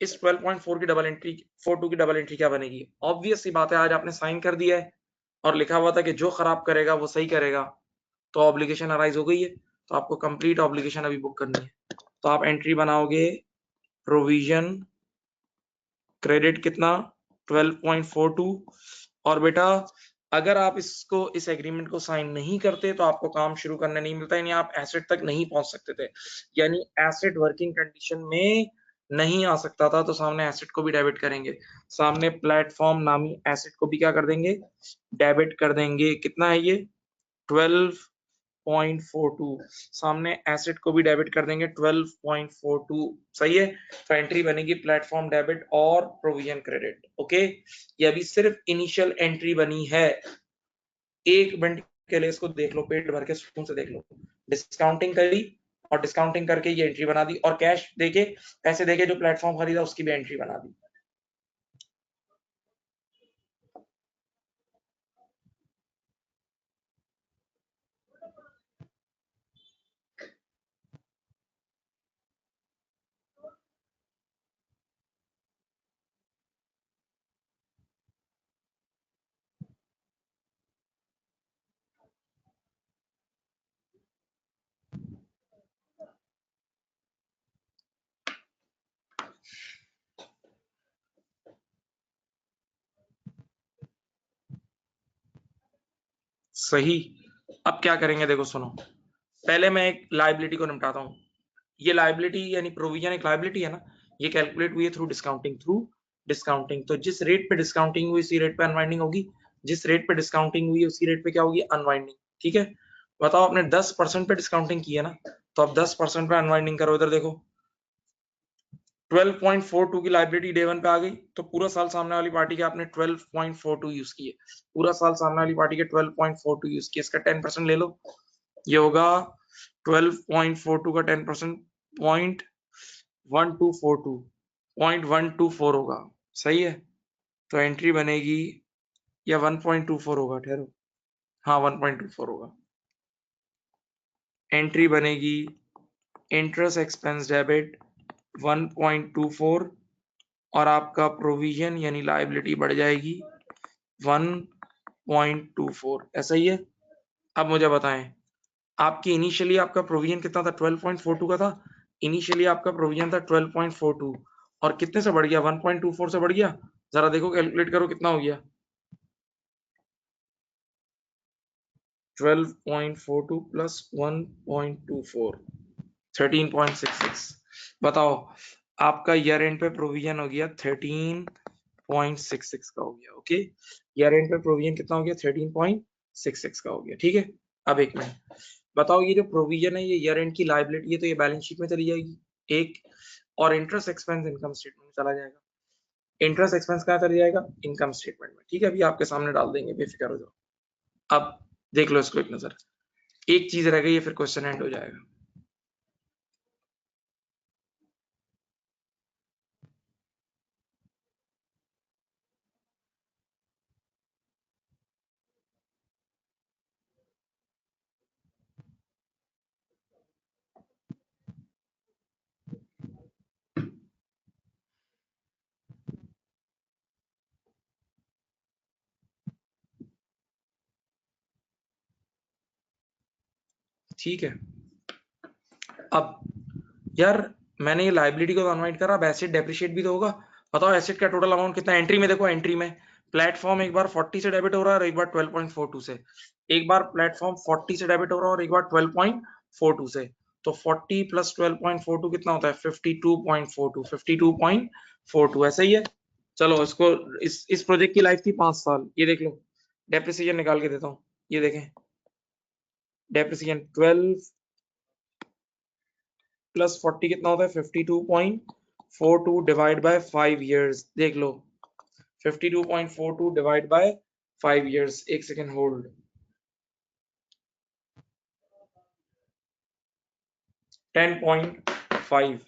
इस 12.4 की डबल एंट्री, 42 की डबल एंट्री क्या बनेगी? ऑब्वियस सी बात है, आज आपने साइन कर दिया है और लिखा हुआ था कि जो खराब करेगा वो सही करेगा, तो ऑब्लिगेशन अराइज हो गई है, तो आपको कंप्लीट ऑब्लिगेशन अभी बुक करनी है। तो आप एंट्री बनाओगे प्रोविजन क्रेडिट कितना? 12.42। और बेटा अगर आप इसको, इस एग्रीमेंट को साइन नहीं करते तो आपको काम शुरू करने नहीं मिलता, यानी आप एसेट तक नहीं पहुंच सकते थे, यानी एसेट वर्किंग कंडीशन में नहीं आ सकता था। तो सामने एसेट को भी डेबिट करेंगे, सामने प्लेटफॉर्म नामी एसेट को भी क्या कर देंगे? डेबिट कर देंगे। कितना है ये? 12.42। सामने एसेट को भी डेबिट कर देंगे 12.42, सही है। तो एंट्री बनेगी प्लेटफॉर्म डेबिट और प्रोविजन क्रेडिट। ओके, ये अभी सिर्फ इनिशियल एंट्री बनी है, 1 मिनट के लिए इसको देख लो, पेट भर के सुकून से देख लो। डिस्काउंटिंग करी और डिस्काउंटिंग करके ये एंट्री बना दी, और कैश देके, पैसे देके जो प्लेटफॉर्म खरीदा उसकी भी एंट्री बना दी। सही, अब क्या करेंगे देखो सुनो, पहले मैं एक लाइबिलिटी को निपटाता हूँ। ये लाइबिलिटी यानी प्रोविजन एक लाइबिलिटी है ना, ये कैलकुलेट हुई है थ्रू डिस्काउंटिंग, तो जिस रेट पे डिस्काउंटिंग हुई उसी रेट पे अनवाइंडिंग होगी, जिस रेट पे डिस्काउंटिंग हुई उसी रेट पे क्या होगी? अनवाइंडिंग। ठीक है, बताओ आपने 10% पे डिस्काउंटिंग की है ना, तो अब 10% पे अनवाइंडिंग करो। इधर देखो 12.42 की लाइबिलिटी डे 1 पे आ गई, तो पूरा साल सामने वाली पार्टी के आपने 12.42 यूज किए, पूरा साल सामने वाली पार्टी के 12.42 यूज किए, इसका 10% ले लो, ये होगा 12.42 का 10% 0.1242, 0.124 होगा, सही है। तो एंट्री बनेगी, या 1.24 होगा, ठहरो, हाँ 1.24 होगा। एंट्री बनेगी इंटरेस्ट एक्सपेंस डेबिट 1.24, और आपका प्रोविजन यानी लायबिलिटी बढ़ जाएगी 1.24, ऐसा ही है। अब मुझे बताएं, आपकी इनिशियली आपका प्रोविजन कितना था? 12.42 का था, इनिशियली आपका प्रोविजन था 12.42, और कितने से बढ़ गया? 1.24 से बढ़ गया। जरा देखो कैलकुलेट करो कितना हो गया। 12.42 प्लस 1.24, 13.66। बताओ आपका ईयर एंड पे प्रोविजन हो गया 13.66 का हो गया। ओके, ईयर एंड पे प्रोविजन कितना हो गया? 13.66 का हो गया। ठीक है, अब एक मिनट बताओ, ये जो प्रोविजन है ये ईयर एंड की लायबिलिटी है, तो ये बैलेंस शीट में चली जाएगी, एक। और इंटरेस्ट एक्सपेंस इनकम स्टेटमेंट में चला जाएगा। इंटरेस्ट एक्सपेंस कहाँ चला जाएगा? इनकम स्टेटमेंट में। ठीक है, अभी आपके सामने डाल देंगे, बेफिक्र हो जाओ। अब देख लो इसको एक नजर, एक चीज रह गई है, फिर क्वेश्चन एंड हो जाएगा। ठीक है, अब यार मैंने ये लाइबिलिटी को अनवाइंड करा, अब एसेट डेप्रिशिएट भी तो होगा। बताओ एसेट का टोटल अमाउंट कितना है? एंट्री में देखो, एंट्री में प्लेटफॉर्म एक बार 40 से डेबिट हो रहा है और एक बार 12.42 से। एक बार प्लेटफॉर्म 40 से डेबिट हो रहा है और एक बार 12.42 से। तो 40 प्लस 12.42 कितना होता है? 52.42, 52.42 ऐसा ही है। चलो इसको, इस प्रोजेक्ट की लाइफ थी 5 साल, ये देख लो। डेप्रिसिएशन निकाल के देता हूँ, ये देखें, डेप्रिसिएशन 12 प्लस 40 कितना होता है? 52.42 डिवाइड बाय 5 इयर्स। देख लो 52.42 डिवाइड बाय 5 इयर्स। एक सेकेंड होल्ड। 10.5,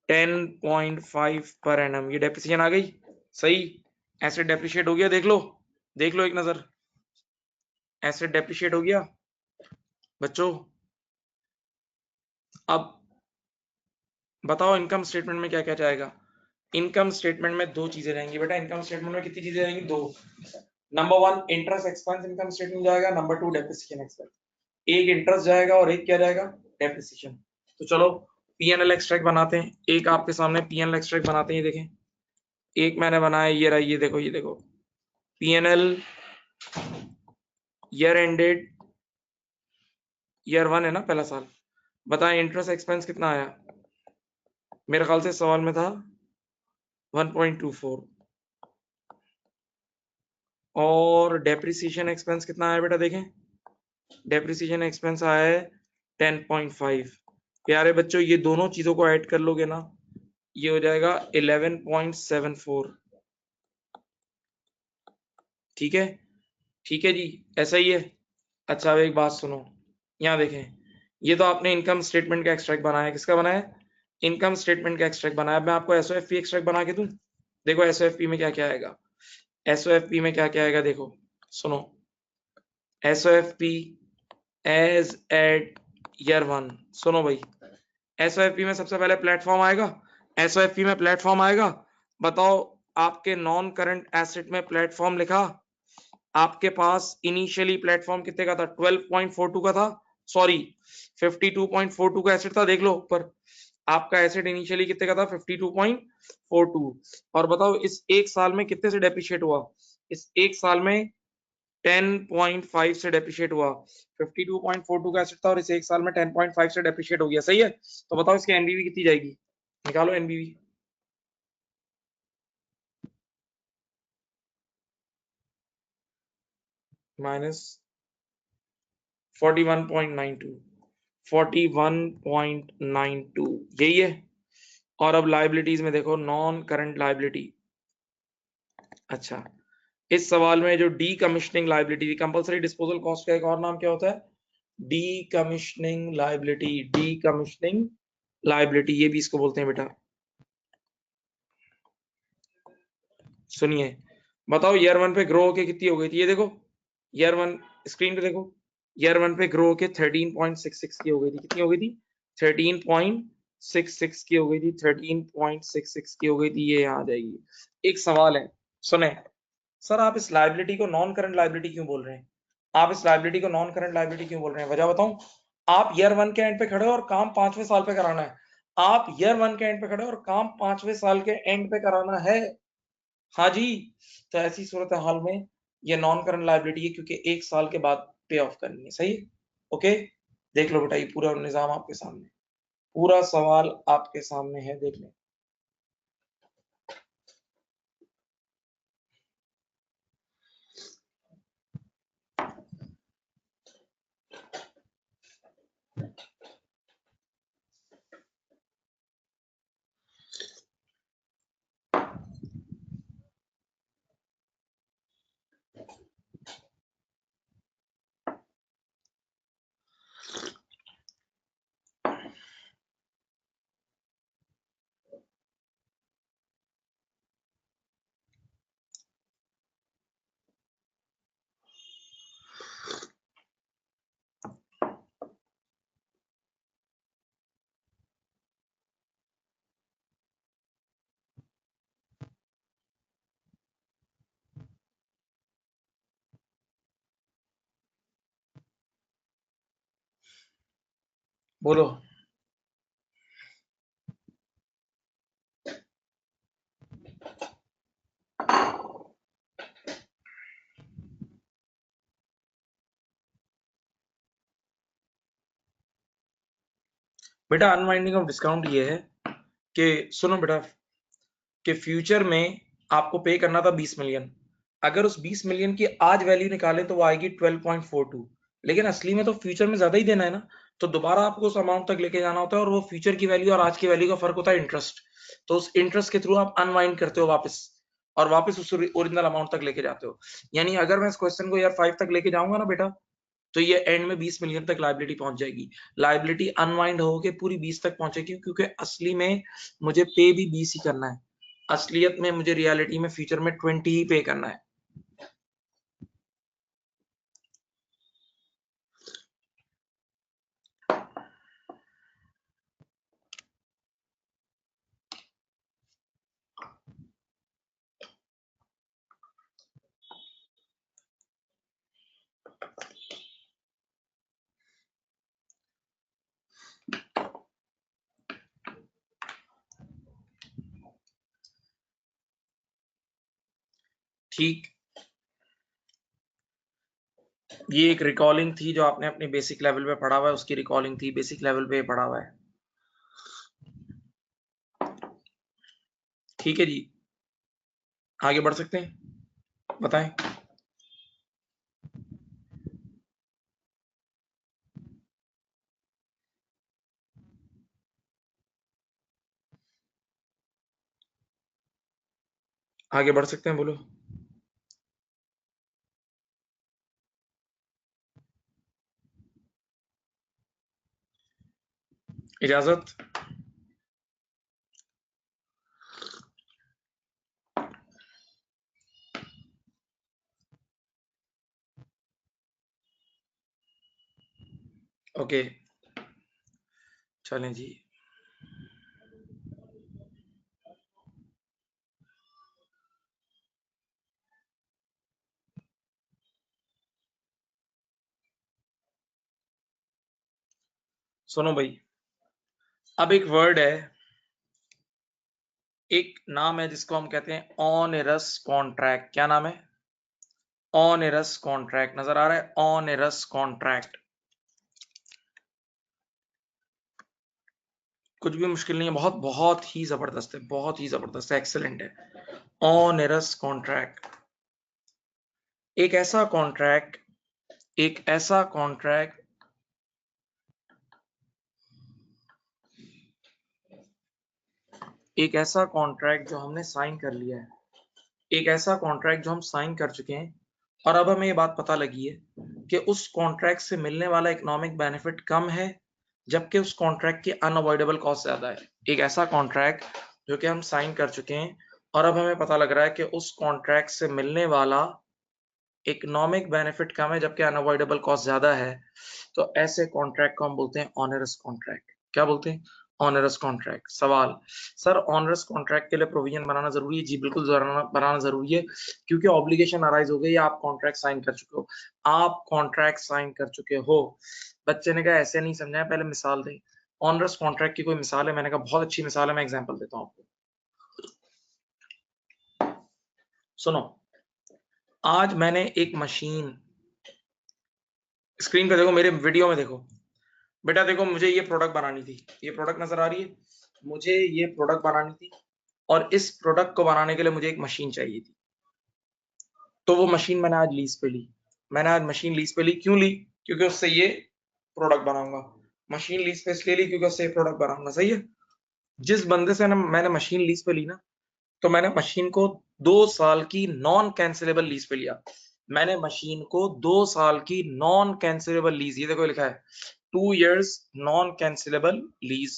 10.5 पर एनम, ये डेप्रिसिएशन आ गई। सही, एसेट डेप्रिशिएट हो गया। देख लो, देख लो एक नजर, एसेट डेप्रिशिएट हो गया बच्चों। अब बताओ इनकम स्टेटमेंट में क्या क्या जाएगा? इनकम स्टेटमेंट में दो चीजें रहेंगी बेटा। इनकम स्टेटमेंट में कितनी चीजें रहेंगी? दो। Number one interest expense income statement जाएगा, नंबर टू डेप्रिसिएशन एक्सपेंस। एक इंटरेस्ट जाएगा और एक क्या जाएगा? डेप्रिसिएशन। तो चलो पीएनएल एक्सट्रैक्ट बनाते हैं। एक आपके सामने पीएनएल एक्सट्रैक्ट बनाते हैं, ये देखें। एक मैंने बनाया, ये रहा, ये देखो, ये देखो पीएनएल ईयर एंडेड, ईयर 1 है ना, पहला साल। बताएं इंटरेस्ट एक्सपेंस कितना आया? मेरे ख्याल से सवाल में था 1.24। और डेप्रिसिएशन एक्सपेंस कितना आया बेटा? देखें, डेप्रिसिएशन एक्सपेंस आया है 10.5। प्यारे बच्चों ये दोनों चीजों को ऐड कर लोगे ना, ये हो जाएगा 11.74। ठीक है, ठीक है जी, ऐसा ही है। अच्छा अब एक बात सुनो, यहाँ देखें, ये तो आपने इनकम स्टेटमेंट का एक्सट्रैक्ट बनाया। किसका बनाया? इनकम स्टेटमेंट का एक्सट्रैक्ट बनाया। मैं आपको एसओएफपी एक्सट्रैक्ट बना के दूं? देखो एसओएफपी में क्या क्या आएगा, एसओएफपी में क्या क्या आएगा देखो, सुनो। एसओएफपी एज एट ईयर 1, सुनो भाई। एसओएफपी में सबसे पहले प्लेटफॉर्म आएगा। एसओएफपी में प्लेटफॉर्म आएगा। बताओ आपके नॉन करंट एसेट में प्लेटफॉर्म लिखा। आपके पास इनिशियली प्लेटफॉर्म कितने का था? 12.42 का था, सॉरी 52.42 का एसेट था। देख लो ऊपर, आपका एसेट इनिशियली कितने का था? 52.42। और बताओ इस एक साल में कितने से डेप्रिशिएट हुआ? इस एक साल में 10.5 से डेप्रिशिएट हुआ। 52.42 का एसेट था और इस एक साल में 10.5 से डेप्रिशिएट हो गया। सही है, तो बताओ इसकी एनबीवी कितनी जाएगी? निकालो एनबीवी। माइनस 41.92, 41.92 यही है। और अब लाइबिलिटीज में देखो, नॉन करंट लाइबिलिटी। अच्छा, इस सवाल में जो डी कमिश्निंग लाइबिलिटी थी, कंपलसरी डिस्पोजल कॉस्ट का एक और नाम क्या होता है? D commissioning liability, D commissioning liability, ये भी इसको बोलते हैं बेटा। सुनिए, बताओ ईयर 1 पे ग्रो होके कितनी हो गई थी? ये देखो ईयर 1, स्क्रीन पे देखो, ईयर 1 पे ग्रो होके 13.66 की हो गई थी। कितनी हो गई थी? 13.66 की हो गई थी, 13.66 की हो गई थी। ये यहाँ आ जाएगी। एक सवाल है, सुने सर, आप इस लाइबिलिटी को नॉन करंट लाइबिलिटी क्यों बोल रहे हैं? आप इस लाइबिलिटी को नॉन करंट लाइबिलिटी क्यों बोल रहे हैं? वजह बताऊं। आप ईयर 1 के एंड पे खड़े हो और काम 5वें साल पे कराना है। आप ईयर 1 के एंड पे खड़े हो और काम 5वें साल के एंड पे कराना है। हाँ जी, तो ऐसी सूरत हाल में ये नॉन करंट लायबिलिटी है, क्योंकि एक साल के बाद पे ऑफ करनी है। सही है? ओके, देख लो बेटा, ये पूरा निजाम आपके सामने, पूरा सवाल आपके सामने है, देख लें। बोलो। बेटा अनवाइंडिंग ऑफ डिस्काउंट ये है कि सुनो बेटा, कि फ्यूचर में आपको पे करना था 20 मिलियन। अगर उस 20 मिलियन की आज वैल्यू निकालें तो वो आएगी 12.42, लेकिन असली में तो फ्यूचर में ज्यादा ही देना है ना, तो दोबारा आपको उस अमाउंट तक लेके जाना होता है, और वो फ्यूचर की वैल्यू और आज की वैल्यू का फर्क होता है इंटरेस्ट। तो उस इंटरेस्ट के थ्रू आप अनवाइंड करते हो वापस, और वापस उस ओरिजिनल अमाउंट तक लेके जाते हो। यानी अगर मैं इस क्वेश्चन को यार 5 तक लेके जाऊंगा ना बेटा, तो ये एंड में 20 मिलियन तक लाइबिलिटी पहुंच जाएगी। लाइबिलिटी अनवाइंड होके पूरी 20 तक पहुंचेगी, क्योंकि असली में मुझे पे भी 20 ही करना है। असलियत में मुझे रियलिटी में फ्यूचर में 20 ही पे करना है। ठीक, ये एक रिकॉलिंग थी जो आपने अपने बेसिक लेवल पे पढ़ा हुआ है, उसकी रिकॉलिंग थी, बेसिक लेवल पे पढ़ा हुआ है। ठीक है जी, आगे बढ़ सकते हैं, बताएं। आगे बढ़ सकते हैं, बोलो। इजाजत। ओके, चलें जी। सुनो भाई, अब एक वर्ड है, एक नाम है जिसको हम कहते हैं ऑनरस कॉन्ट्रैक्ट। क्या नाम है? Onerous contract. नजर आ रहा है? Onerous contract. कुछ भी मुश्किल नहीं है, बहुत बहुत ही जबरदस्त है, बहुत ही जबरदस्त है, एक्सेलेंट है। ऑनरस कॉन्ट्रैक्ट, एक ऐसा कॉन्ट्रैक्ट, एक ऐसा कॉन्ट्रैक्ट, एक ऐसा कॉन्ट्रैक्ट जो हमने साइन कर लिया है, एक ऐसा कॉन्ट्रैक्ट जो हम साइन कर चुके हैं, और अब हमें ये बात पता लगी है कि उस कॉन्ट्रैक्ट से मिलने वाला इकोनॉमिक बेनिफिट कम है, जबकि उस कॉन्ट्रैक्ट की अनअवॉइडेबल कॉस्ट ज्यादा है। एक ऐसा कॉन्ट्रैक्ट जो कि हम साइन कर चुके हैं, और अब हमें पता लग रहा है कि उस कॉन्ट्रैक्ट से मिलने वाला इकोनॉमिक बेनिफिट कम है, जबकि अनअवॉइडेबल कॉस्ट ज्यादा है। तो ऐसे कॉन्ट्रैक्ट को हम बोलते हैं ऑनरस कॉन्ट्रैक्ट। क्या बोलते हैं? Onerous contract. सवाल, सर ऑनरस कॉन्ट्रैक्ट के लिए प्रोविजन बनाना जरूरी है? जी बिल्कुल बनाना जरूरी है, क्योंकि ऑब्लिगेशन अराइज हो गई, आप कॉन्ट्रैक्ट साइन कर चुके हो, आप कॉन्ट्रैक्ट साइन कर चुके हो। बच्चे ने कहा ऐसे नहीं समझाया, पहले मिसाल दें। ऑनरस कॉन्ट्रैक्ट की कोई मिसाल है? मैंने कहा बहुत अच्छी मिसाल है, मैं एग्जाम्पल देता हूँ आपको। सुनो, आज मैंने एक मशीन, स्क्रीन पे देखो, मेरे वीडियो में देखो बेटा, देखो मुझे ये प्रोडक्ट बनानी थी, ये प्रोडक्ट नजर आ रही है, मुझे ये प्रोडक्ट बनानी थी, और इस प्रोडक्ट को बनाने के लिए मुझे एक मशीन चाहिए थी। तो वो मशीन मैंने आज लीज पे ली, मैंने आज मशीन लीज पे ली। क्यों ली? क्योंकि उससे ये प्रोडक्ट बनाऊंगा। मशीन लीज पे इसलिए ली क्योंकि उससे ये प्रोडक्ट बनाऊंगा, सही है। जिस बंदे से मैंने मशीन लीज पे ली ना, तो मैंने मशीन को 2 साल की नॉन कैंसिलेबल लीज पे लिया। मैंने मशीन को 2 साल की नॉन कैंसिलेबल लीज, ये देखो लिखा है 2 years non cancellable lease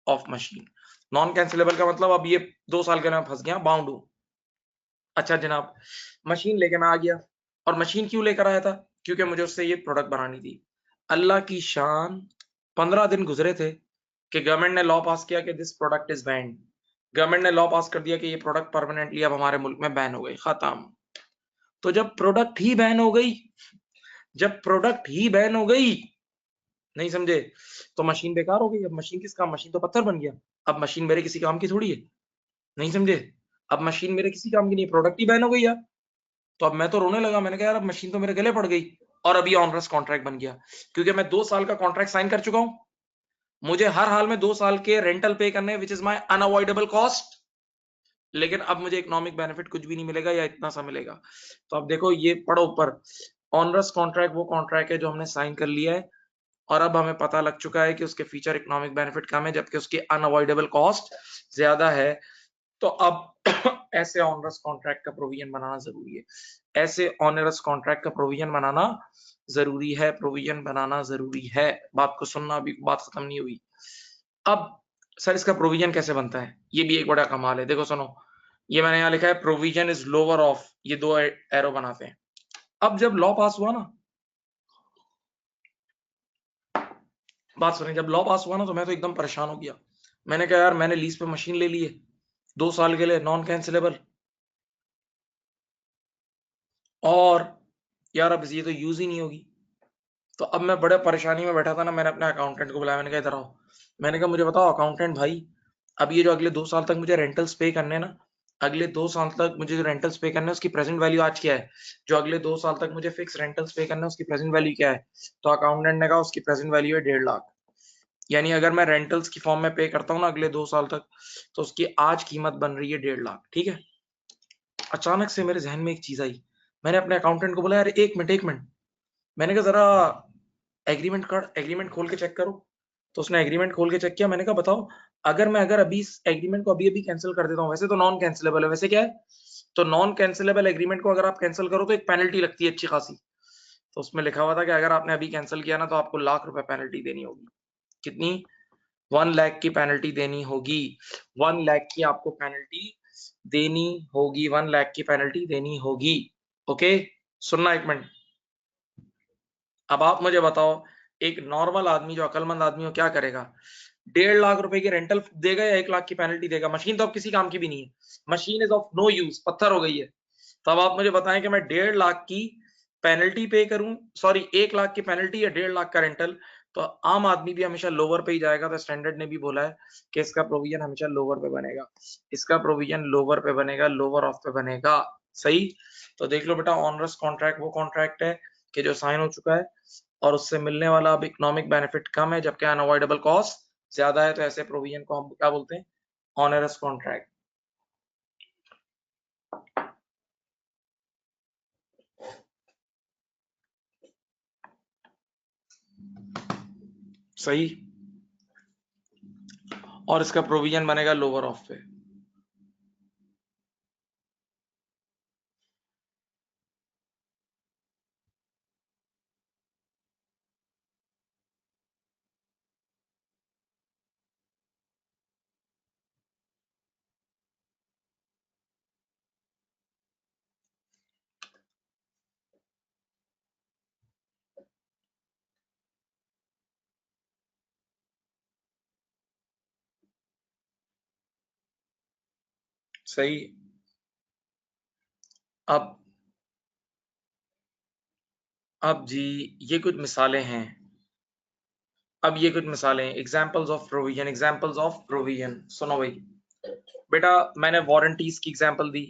of machine. Non cancellable का मतलब अब ये 2 साल के मैं फंस गया, बाउंड हूं। अच्छा जनाब, मशीन लेके मैं आ गया, और मशीन क्यों लेकर आया था? क्योंकि मुझे उससे ये प्रोडक्ट बनानी थी। अल्लाह की शान, 15 दिन गुजरे थे कि गवर्नमेंट ने लॉ पास किया कि this product is band. Government ने लॉ पास कर दिया कि ये प्रोडक्ट परमानेंटली अब हमारे मुल्क में बैन हो गई, खत्म। तो जब प्रोडक्ट ही बैन हो गई, जब प्रोडक्ट ही बैन हो गई, नहीं समझे? तो मशीन बेकार हो गई। अब मशीन किस काम, मशीन तो पत्थर बन गया। अब मशीन मेरे किसी काम की थोड़ी है। नहीं समझे? अब मशीन मेरे किसी काम की नहीं, प्रोडक्ट ही बैन हो गई यार। तो अब मैं तो रोने लगा, मैंने कहा यार अब मशीन तो मेरे गले पड़ गई। और अभी ऑनरस कॉन्ट्रैक्ट बन गया, क्योंकि मैं 2 साल का कॉन्ट्रैक्ट साइन कर चुका हूं। मुझे हर हाल में 2 साल के रेंटल पे करने, which is my unavoidable cost. लेकिन अब मुझे इकोनॉमिक बेनिफिट कुछ भी नहीं मिलेगा, या इतना सा मिलेगा। तो अब देखो ये पढ़ो ऊपर, ऑनरस कॉन्ट्रैक्ट वो कॉन्ट्रैक्ट है जो हमने साइन कर लिया है, और अब हमें पता लग चुका है कि उसके फीचर इकोनॉमिक बेनिफिट कम है, जबकि उसकी अनअवॉइडेबल कॉस्ट ज्यादा है। तो अब ऐसे ऑनरस कॉन्ट्रैक्ट का प्रोविजन बनाना जरूरी है। ऐसे ऑनरस कॉन्ट्रैक्ट का प्रोविजन बनाना जरूरी है, प्रोविजन बनाना जरूरी है। बात को सुनना, अभी बात खत्म नहीं हुई। अब सर इसका प्रोविजन कैसे बनता है, ये भी एक बड़ा कमाल है। देखो सुनो, ये मैंने यहाँ लिखा है प्रोविजन इज लोअर ऑफ, ये 2 एरो बनाते हैं। अब जब लॉ पास हुआ ना, बात सुनिए, जब लॉ पास हुआ ना तो मैं तो एकदम परेशान हो गया। मैंने कहा यार मैंने लीज पे मशीन ले ली है 2 साल के लिए, नॉन कैंसिलेबल, और यार अब ये तो यूज ही नहीं होगी। तो अब मैं बड़े परेशानी में बैठा था ना, मैंने अपने अकाउंटेंट को बुलाया, मैंने कहा इधर आओ। मैंने कहा मुझे बताओ अकाउंटेंट भाई, अब ये जो अगले 2 साल तक मुझे रेंटल्स पे करने हैं ना, अगले 2 साल तक मुझे जो रेंटल्स पे करने हैं उसकी प्रेजेंट वैल्यू आज क्या है? जो अगले 2 साल तक मुझे फिक्स रेंटल्स पे करने हैं उसकी प्रेजेंट वैल्यू क्या है? तो अकाउंटेंट ने कहा उसकी प्रेजेंट वैल्यू है 1.5 लाख। यानी अगर मैं रेंटल्स की फॉर्म में पे करता हूँ ना अगले 2 साल तक, तो उसकी आज कीमत बन रही है 1.5 लाख। ठीक है। अचानक से मेरे जहन में एक चीज आई, मैंने अपने अकाउंटेंट को बोला यार एक मिनट एक मिनट, मैंने कहा जरा एग्रीमेंट खोल के चेक करो। तो उसने एग्रीमेंट खोल के चेक किया। मैंने कहा बताओ, अगर अभी इस एग्रीमेंट को अभी अभी कैंसिल कर देता हूँ, वैसे तो नॉन कैंसिलेबल है, वैसे क्या है, तो नॉन कैंसिलेबल एग्रीमेंट को अगर आप कैंसिल करो तो एक पेनल्टी लगती है अच्छी खासी। तो उसमें लिखा हुआ था कि अगर आपने अभी कैंसिल किया ना तो आपको ₹1,00,000 पेनल्टी देनी होगी। कितनी? 1 लाख की पेनल्टी देनी होगी। 1 लाख की आपको पेनल्टी देनी होगी, 1 लाख की पेनल्टी देनी होगी। ओके, सुनना एक मिनट। अब आप मुझे बताओ, एक नॉर्मल आदमी जो अकलमंद आदमी हो क्या करेगा? 1.5 लाख की रेंटल देगा या 1 लाख की पेनल्टी देगा? मशीन तो अब किसी काम की भी नहीं है, machine is of no use, पत्थर हो गई है। तो अब आप मुझे बताएं कि मैं 1.5 लाख की पेनल्टी पे करूं, सॉरी 1 लाख की पेनल्टी या 1.5 लाख का रेंटल। तो आम आदमी भी हमेशा लोअर पे ही जाएगा। तो स्टैंडर्ड ने भी बोला है कि इसका प्रोविजन हमेशा लोअर पे बनेगा, इसका प्रोविजन लोअर पे बनेगा, लोअर ऑफ पे बनेगा। सही। तो देख लो बेटा, ऑनरस कॉन्ट्रैक्ट वो कॉन्ट्रैक्ट है कि जो साइन हो चुका है और उससे मिलने वाला अब इकोनॉमिक बेनिफिट कम है, जबकि अनअवॉइडेबल कॉस्ट ज्यादा है। तो ऐसे प्रोविजन को हम क्या बोलते हैं? Onerous contract. सही। और इसका प्रोविजन बनेगा लोअर ऑफ पे। सही। अब जी ये कुछ मिसालें हैं। अब ये कुछ मिसालें, examples of provision, examples of provision. सुनो भाई, बेटा मैंने वारंटीज की एग्जांपल दी।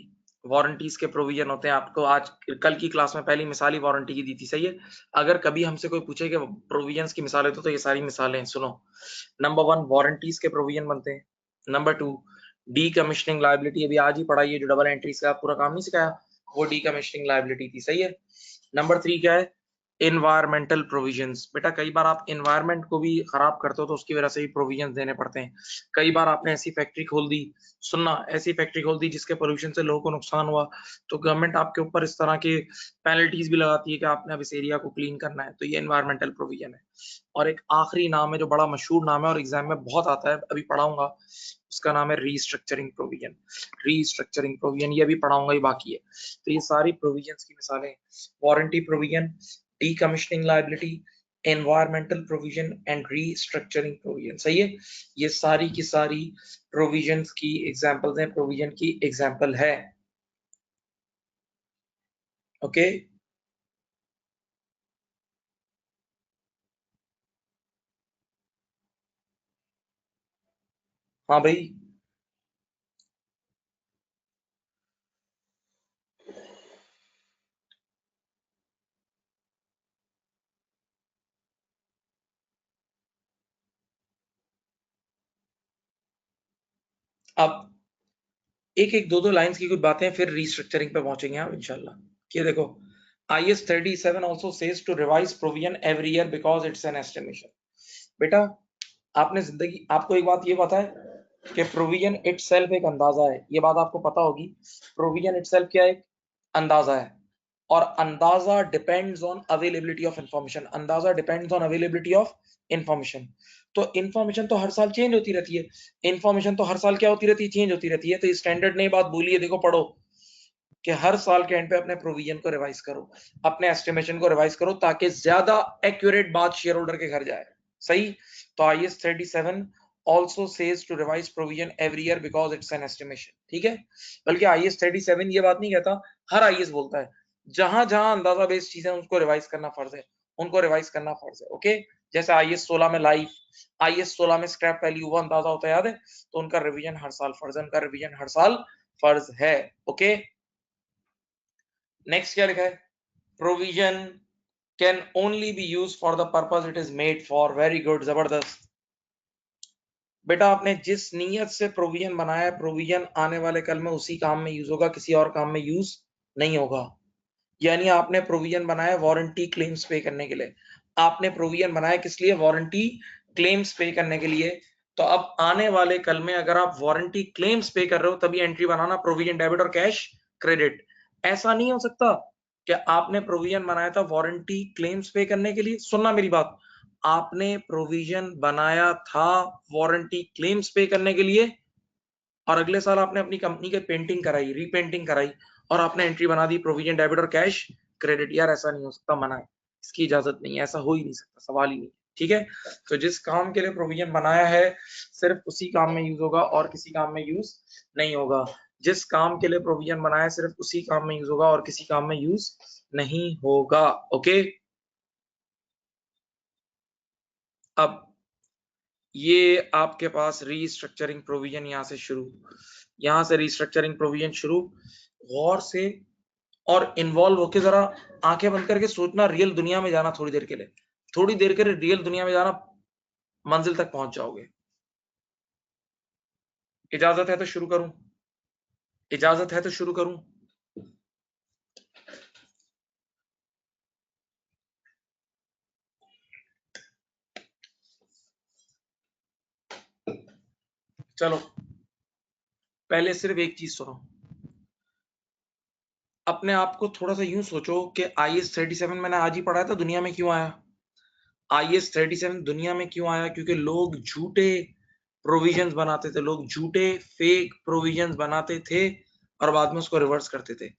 वारंटीज के प्रोविजन होते हैं, आपको आज कल की क्लास में पहली मिसाल ही वारंटी की दी थी। सही है। अगर कभी हमसे कोई पूछे कि प्रोविजंस की मिसालें तो ये सारी मिसालें सुनो। नंबर 1, वारंटीज के प्रोविजन बनते हैं। नंबर 2, डी कमीशनिंग लायबिलिटी, अभी आज ही पढ़ाई है, जो डबल एंट्री से आप पूरा काम नहीं सिखाया, वो डी कमीशनिंग लायबिलिटी थी। सही है। नंबर 3 क्या है? Environmental provisions. बेटा कई बार आप इन्वायरमेंट को भी खराब करते हो तो उसकी वजह से भी प्रोविजंस देने पड़ते हैं। कई बार आपने ऐसी फैक्ट्री खोल दी, सुनना, ऐसी फैक्ट्री खोल दी जिसके पोल्यूशन से लोगों को नुकसान हुआ, तो गवर्नमेंट आपके ऊपर इस तरह के पेनल्टीज भी लगाती है कि आपने अब इस एरिया को क्लीन करना है। तो ये एनवायरमेंटल प्रोविजन है। और एक आखिरी नाम है जो बड़ा मशहूर नाम है और एग्जाम में बहुत आता है, अभी पढ़ाऊंगा, उसका नाम है रीस्ट्रक्चरिंग प्रोविजन। रीस्ट्रक्चरिंग प्रोविजन ये भी पढ़ाऊंगा ही, बाकी है। तो ये सारी प्रोविजंस की मिसालें, warranty provision, decommissioning liability, environmental provision and restructuring provision। सही है। ये सारी की सारी प्रोविजंस की एग्जांपल्स हैं, प्रोविजन की एग्जांपल है। ओके। हाँ भाई, अब एक एक दो दो लाइंस की कुछ बातें, फिर रीस्ट्रक्चरिंग पे पहुंचेंगे हम इंशाल्लाह। ये देखो, IS 37 also says to revise provision every year because it's an estimation। बेटा, आपने जिंदगी, आपको एक बात ये पता है कि प्रोविजन इटसेल्फ एक अंदाजा है, ये बात आपको पता होगी। प्रोविजन इटसेल्फ क्या है? अंदाजा है। और अंदाजा depends on availability of information, अंदाजा depends on availability of information. तो इंफॉर्मेशन तो हर साल चेंज होती रहती है, इंफॉर्मेशन तो हर साल क्या होती रहती है? चेंज होती रहती है। तो स्टैंडर्ड ने बात बोली है, देखो पढ़ो, कि हर साल के एंड पे अपने प्रोविजन को रिवाइज करो, अपने एस्टिमेशन को रिवाइज करो, ताकि ज्यादा एक्यूरेट बात शेयर होल्डर के घर जाए। सही। तो IS 37 also says to revise provision every year because it's an estimation। ठीक है। बल्कि IS 37 ये बात नहीं कहता, हर IS बोलता है जहां जहां अंदाजा बेस्ड चीजें उनको रिवाइज करना फर्ज है, उनको रिवाइज करना फर्ज है। ओके। जैसे IS 16 में लाइफ, IS 16 में स्क्रैप वैल्यू, वो अंदाजा होता है, याद है? तो उनका रिवीजन हर साल फर्ज है, उनका रिवीजन हर साल फर्ज है। ओके। नेक्स्ट क्या लिखा है? Provision can only B use for the purpose it is made for. Very good, जबरदस्त। बेटा, आपने जिस नीयत से प्रोविजन बनाया है, प्रोविजन आने वाले कल में उसी काम में यूज होगा, किसी और काम में यूज नहीं होगा। यानी आपने प्रोविजन बनाया वारंटी क्लेम्स पे करने के लिए, आपने प्रोविजन बनाया किस लिए? वारंटी क्लेम्स पे करने के लिए। तो अब आने वाले कल में अगर आप वारंटी क्लेम्स पे कर रहे हो, तभी एंट्री बनाना प्रोविजन डेबिट और कैश क्रेडिट। ऐसा नहीं हो सकता कि आपने प्रोविजन बनाया था वारंटी क्लेम्स पे करने के लिए। सुनना मेरी बात, आपने प्रोविजन बनाया था वारंटी क्लेम्स पे करने के लिए, और अगले साल आपने अपनी कंपनी के पेंटिंग कराई, रीपेंटिंग कराई, और आपने एंट्री बना दी प्रोविजन डेबिट और कैश क्रेडिट। यार ऐसा नहीं हो सकता, मना है, इसकी इजाजत नहीं है, ऐसा हो ही नहीं सकता, सवाल ही नहीं। ठीक है। तो जिस काम के लिए प्रोविजन बनाया है, सिर्फ उसी काम में यूज होगा और किसी काम में यूज नहीं होगा। जिस काम के लिए प्रोविजन बनाया है, सिर्फ उसी काम में यूज होगा और किसी काम में यूज नहीं होगा। ओके। अब ये आपके पास रीस्ट्रक्चरिंग प्रोविजन यहां से शुरू, यहां से रीस्ट्रक्चरिंग प्रोविजन शुरू। गौर से और इन्वॉल्व होके जरा आंखें बंद करके सोचना, रियल दुनिया में जाना थोड़ी देर के लिए, थोड़ी देर के लिए रियल दुनिया में जाना, मंजिल तक पहुंच जाओगे। इजाजत है तो शुरू करूं? इजाजत है तो शुरू करूं? चलो, पहले सिर्फ एक चीज सुनो। अपने आप को थोड़ा सा यूं सोचो कि IS 37 मैंने आज ही पढ़ा था, दुनिया में क्यों आया? IS 37 दुनिया में क्यों आया? क्योंकि लोग झूठे प्रोविजंस बनाते थे, लोग झूठे फेक प्रोविजंस बनाते थे और बाद में उसको रिवर्स करते थे।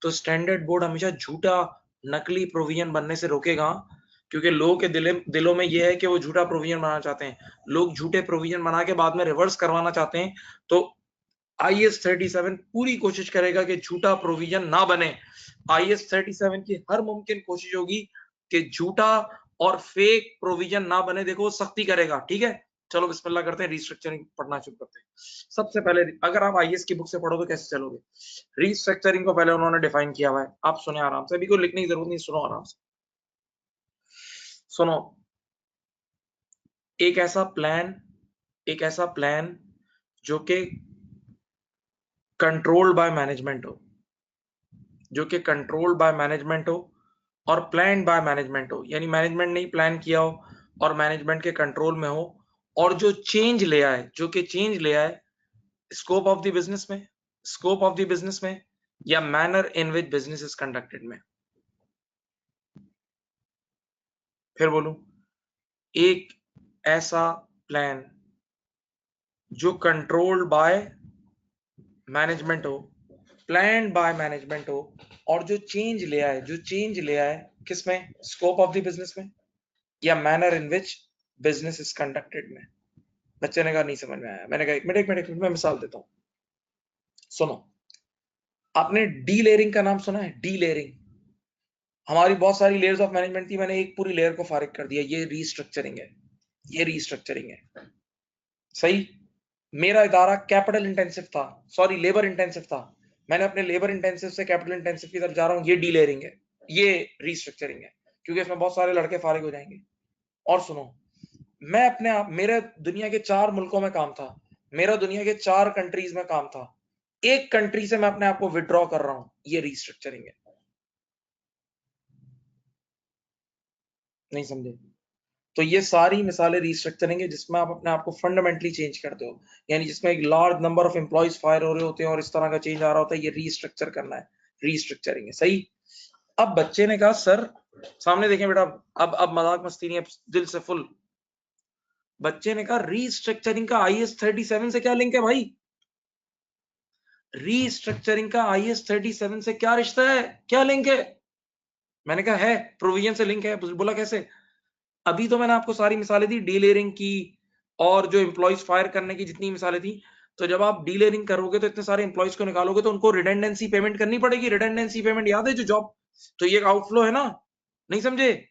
तो स्टैंडर्ड बोर्ड हमेशा झूठा नकली प्रोविजन बनने से रोकेगा, क्योंकि लोगों के दिलों में यह है कि वो झूठा प्रोविजन बनाना चाहते हैं, लोग झूठे प्रोविजन बना के बाद में रिवर्स करवाना चाहते हैं। तो IS 37 पूरी कोशिश करेगा कि झूठा प्रोविजन ना बने। IS 37 की हर मुमकिन कोशिश होगी कि झूठा और फेक प्रोविजन ना बने। देखो, वो सख्ती करेगा। ठीक है। चलो बिस्मिल्लाह करते हैं, रीस्ट्रक्चरिंग पढ़ना शुरू करते हैं। सबसे पहले, अगर आप IS की बुक से पढ़ो तो कैसे चलोगे? रीस्ट्रक्चरिंग को पहले उन्होंने डिफाइन किया हुआ है, आप सुने आराम से, अभी कोई लिखने की जरूरत नहीं, सुनो आराम से। सुनो, एक ऐसा प्लान, एक ऐसा प्लान जो कि कंट्रोल्ड बाय मैनेजमेंट हो, जो कि कंट्रोल्ड बाय मैनेजमेंट हो और प्लान बाय मैनेजमेंट हो, यानी मैनेजमेंट ने ही प्लान किया हो और मैनेजमेंट के कंट्रोल में हो, और जो चेंज ले आए, जो कि चेंज ले आए स्कोप ऑफ द बिजनेस में, स्कोप ऑफ द बिजनेस में, या manner in which business is conducted में। फिर बोलूं, एक ऐसा प्लान जो कंट्रोल्ड बाय मैनेजमेंट हो, प्लान बाय मैनेजमेंट हो, और जो चेंज ले आए, जो चेंज ले आए किसमें? स्कोप ऑफ द बिजनेस में या manner in which business is conducted में। बच्चे ने कहा नहीं समझ में आया। मैंने कहा एक मिनट मैं मिसाल देता हूं। सुनो, आपने डी लेयरिंग का नाम सुना है? डी लेयरिंग, हमारी बहुत सारी लेयर्स ऑफ मैनेजमेंट थी, मैंने एक पूरी लेयर को फारिग कर दिया, ये रीस्ट्रक्चरिंग है, ये रीस्ट्रक्चरिंग है। सही। मेरा इदारा कैपिटल इंटेंसिव था, सॉरी लेबर इंटेंसिव था, मैंने अपने लेबर इंटेंसिव से कैपिटल इंटेंसिव की तरफ जा रहा हूँ, ये डीलेयरिंग है, ये रीस्ट्रक्चरिंग है, क्योंकि इसमें बहुत सारे लड़के फारिग हो जाएंगे। और सुनो, मैं अपने आप, मेरे दुनिया के 4 मुल्कों में काम था, मेरा दुनिया के 4 कंट्रीज में काम था, एक कंट्री से मैं अपने आप को विड्रॉ कर रहा हूं, ये रीस्ट्रक्चरिंग है। नहीं समझे? तो ये सारी मिसालें रीस्ट्रक्चरिंग है, जिसमें आप अपने आप को फंडामेंटली चेंज करते हो, यानी जिसमें एक large number of employees fire हो रहे होते हैं और इस तरह का चेंज आ रहा होता है, ये रीस्ट्रक्चर करना है, रीस्ट्रक्चरिंग है। सही। अब बच्चे ने कहा सर, सामने देखें बेटा, अब मजाक मस्ती नहीं है, दिल से फुल। बच्चे ने कहा रीस्ट्रक्चरिंग का IAS 37 से क्या लिंक है भाई? रीस्ट्रक्चरिंग का IAS 37 से क्या रिश्ता है, क्या लिंक है? मैंने कहा है, प्रोविजन से लिंक है। बोला कैसे? अभी तो मैंने आपको सारी मिसालें दी डीलेयरिंग की और जो एम्प्लॉइज फायर करने की जितनी मिसालें थी। तो जब आप डीलेयरिंग करोगे तो इतने सारे एम्प्लॉइज को निकालोगे तो उनको रिडेंडेंसी पेमेंट करनी पड़ेगी। रिडेंडेंसी पेमेंट याद है, जो जॉब, तो ये आउटफ्लो है ना, नहीं समझे?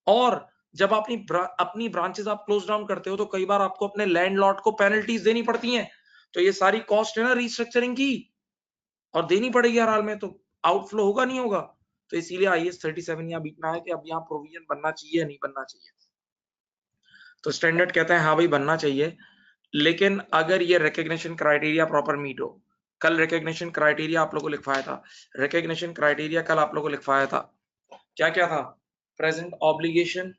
और जब अपनी ब्रांचेस आप क्लोज डाउन करते हो तो कई बार आपको अपने लैंडलॉर्ड को पेनल्टीज देनी पड़ती हैं। तो ये सारी कॉस्ट है ना रीस्ट्रक्चरिंग की, और देनी पड़ेगी हर हाल में, तो आउटफ्लो होगा नहीं होगा? तो इसीलिए IAS 37 यहाँ बीच में है कि अब यहाँ प्रोविजन बनना चाहिए या नहीं बनना चाहिए। तो स्टैंडर्ड कहता है हाँ भाई बनना चाहिए, लेकिन अगर ये रिकग्निशन क्राइटेरिया प्रॉपर मीट हो। कल रिकग्निशन क्राइटेरिया आप लोगों को लिखवाया था, रिकग्निशन क्राइटेरिया कल आप लोगों को लिखवाया था, क्या क्या था? प्रेजेंट ऑब्लिगेशन,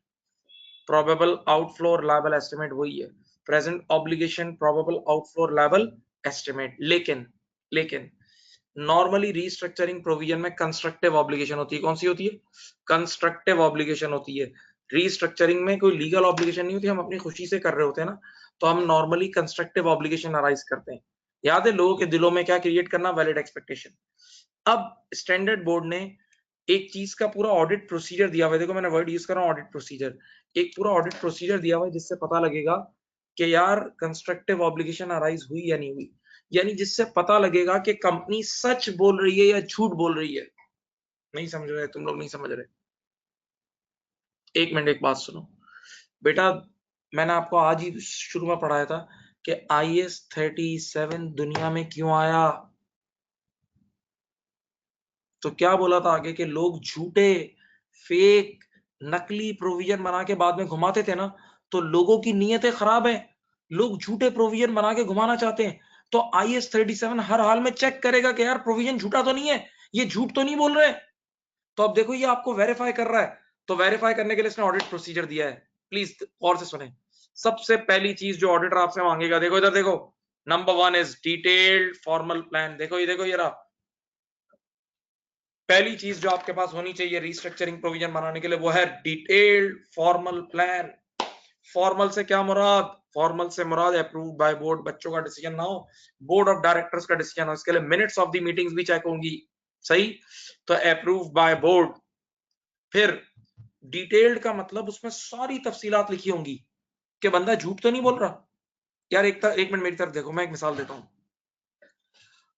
प्रोबेबल आउटफ्लो और लायबल एस्टिमेट, वही है प्रेजेंट ऑब्लिगेशन, प्रोबेबल आउटफ्लो और लायबल एस्टिमेट। लेकिन नॉर्मली रीस्ट्रक्चरिंग प्रोविजन में कंस्ट्रक्टिव ऑब्लिगेशन होती है। कौन सी होती है? कंस्ट्रक्टिव ऑब्लिगेशन होती है। रीस्ट्रक्चरिंग में कोई लीगल ऑब्लिगेशन नहीं होती, हम अपनी खुशी से कर रहे होते हैं ना, तो हम नॉर्मली कंस्ट्रक्टिव ऑब्लिगेशन अराइज करते हैं। याद है लोगों के दिलों में क्या क्रिएट करना? Valid expectation. अब स्टैंडर्ड बोर्ड ने एक चीज का पूरा ऑडिट प्रोसीजर दिया हुआ है, देखो मैंने वर्ड यूज कर रहा हूँ ऑडिट प्रोसीजर, एक पूरा ऑडिट प्रोसीजर दिया हुआ है जिससे पता लगेगा कि यार कंस्ट्रक्टिव ऑब्लिगेशन अराइज हुई या नहीं हुई, यानी जिससे पता लगेगा कि कंपनी सच बोल रही है या झूठ बोल रही है। नहीं समझ रहे तुम लोग? नहीं समझ रहे? एक मिनट, एक बात सुनो बेटा, मैंने आपको आज ही शुरू में पढ़ाया था कि IAS 37 दुनिया में क्यों आया। तो क्या बोला था आगे, कि लोग झूठे, फेक, नकली प्रोविजन बना के बाद में घुमाते थे ना, तो लोगों की नीयतें खराब है, लोग झूठे प्रोविजन बना के घुमाना चाहते हैं। तो IAS 37 हर हाल में चेक करेगा कि यार प्रोविजन झूठा तो नहीं है, ये झूठ तो नहीं बोल रहे। तो अब देखो ये आपको वेरीफाई कर रहा है, तो वेरीफाई करने के लिए इसने ऑडिट प्रोसीजर दिया है। प्लीज गौर से सुने। सबसे पहली चीज जो ऑडिटर आपसे मांगेगा, देखो इधर देखो, number 1 is detailed formal plan. देखो ये रहा, पहली चीज जो आपके पास होनी चाहिए रीस्ट्रक्चरिंग प्रोविजन बनाने के लिए, वो है डिटेल्ड फॉर्मल प्लान। फॉर्मल से क्या मुराद? फॉर्मल से मुराद अप्रूव बाय बोर्ड, बच्चों का डिसीजन ना हो, बोर्ड ऑफ डायरेक्टर्स का डिसीजन हो, इसके लिए मिनट्स ऑफ द मीटिंग्स भी चेक होंगी। सही। तो अप्रूव बाय बोर्ड। फिर डिटेल्ड का मतलब उसमें सारी तफसीलात लिखी होंगी कि बंदा झूठ तो नहीं बोल रहा। यार एक मिनट मेरी तरफ देखो, मैं एक मिसाल देता हूं।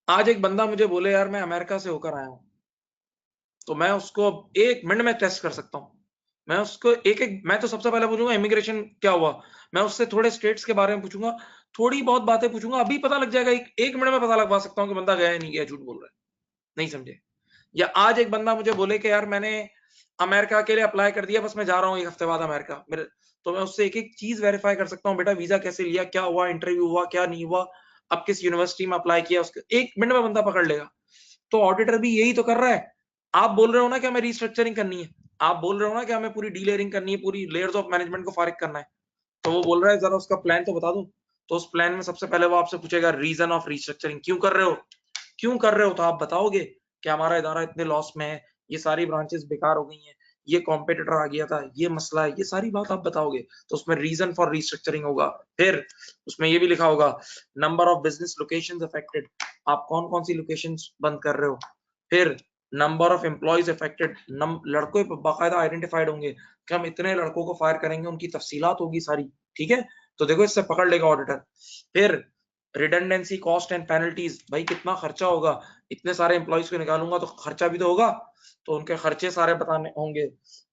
आज एक बंदा मुझे बोले यार मैं अमेरिका से होकर आया हूं, तो मैं उसको एक मिनट में टेस्ट कर सकता हूं। मैं उसको मैं तो सबसे पहले पूछूंगा इमिग्रेशन क्या हुआ, मैं उससे थोड़े स्टेट्स के बारे में पूछूंगा, थोड़ी बहुत बातें पूछूंगा, अभी पता लग जाएगा, एक मिनट में पता लगवा सकता हूँ कि बंदा गया नहीं गया, झूठ बोल रहा है। नहीं समझे? या आज एक बंदा मुझे बोले कि यार मैंने अमेरिका के लिए अप्लाई कर दिया, बस मैं जा रहा हूँ एक हफ्ते बाद अमेरिका मेरे, तो मैं उससे एक एक चीज वेरीफाई कर सकता हूँ, बेटा वीजा कैसे लिया, क्या हुआ, इंटरव्यू हुआ क्या नहीं हुआ, अब किस यूनिवर्सिटी में अप्लाई किया, उसके एक मिनट में बंदा पकड़ लेगा। तो ऑडिटर भी यही तो कर रहा है। आप बोल रहे हो ना कि हमें रीस्ट्रक्चरिंग करनी है, आप बोल रहे हो ना कि हमें पूरी डीलेयरिंग करनी है, पूरी लेयर्स ऑफ मैनेजमेंट को फारिग करना है, तो वो बोल रहा है जरा उसका प्लान तो बता दो। तो उस प्लान में सबसे पहले वो आपसे पूछेगा रीजन ऑफ रीस्ट्रक्चरिंग, क्यों कर रहे हो, क्यों कर रहे हो? तो आप बताओगे कि हमारा इदारा इतने लॉस में है, ये सारी ब्रांचेस बेकार हो गई हैं, ये कॉम्पिटिटर आ गया था, ये मसला है, ये सारी बात आप बताओगे, तो उसमें रीजन फॉर रीस्ट्रक्चरिंग होगा। फिर उसमें ये भी लिखा होगा number of business locations affected, आप कौन कौन सी लोकेशंस बंद कर रहे हो। फिर नंबर ऑफ एम्प्लॉयज अफेक्टेड, लड़कों बाकायदा आइडेंटिफाइड होंगे कि हम इतने लड़कों को फायर करेंगे, उनकी तफसीलात होगी सारी। ठीक है, तो देखो इससे पकड़ लेगा ऑडिटर। फिर रिडंडेंसी कॉस्ट एंड पेनल्टीज, भाई कितना खर्चा होगा, इतने सारे एम्प्लॉइज को निकालूंगा तो खर्चा भी तो होगा, तो उनके खर्चे सारे बताने होंगे।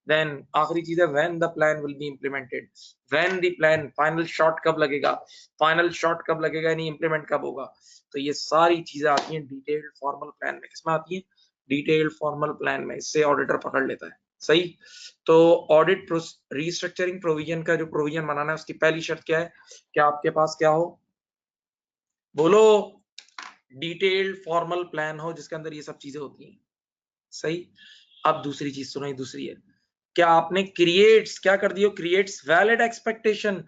देन आखिरी चीज है when the plan will be implemented, when the plan, final shot कब लगेगा, फाइनल शॉट कब लगेगा यानी इंप्लीमेंट कब होगा। तो ये सारी चीजें आती हैं डिटेल्ड फॉर्मल प्लान में। किसमें आती है? डिटेल्ड फॉर्मल प्लान में। इससे ऑडिटर पकड़ लेता है। सही। तो ऑडिट रिस्ट्रक्चरिंग प्रोविजन का जो प्रोविजन बनाना है उसकी पहली शर्त क्या है कि आपके पास क्या हो, बोलो, डिटेल्ड फॉर्मल प्लान हो जिसके अंदर ये सब चीजें होती हैं। सही। अब दूसरी चीज सुनो, ये दूसरी है, क्या आपने क्रिएट्स क्या कर दियो, creates valid expectation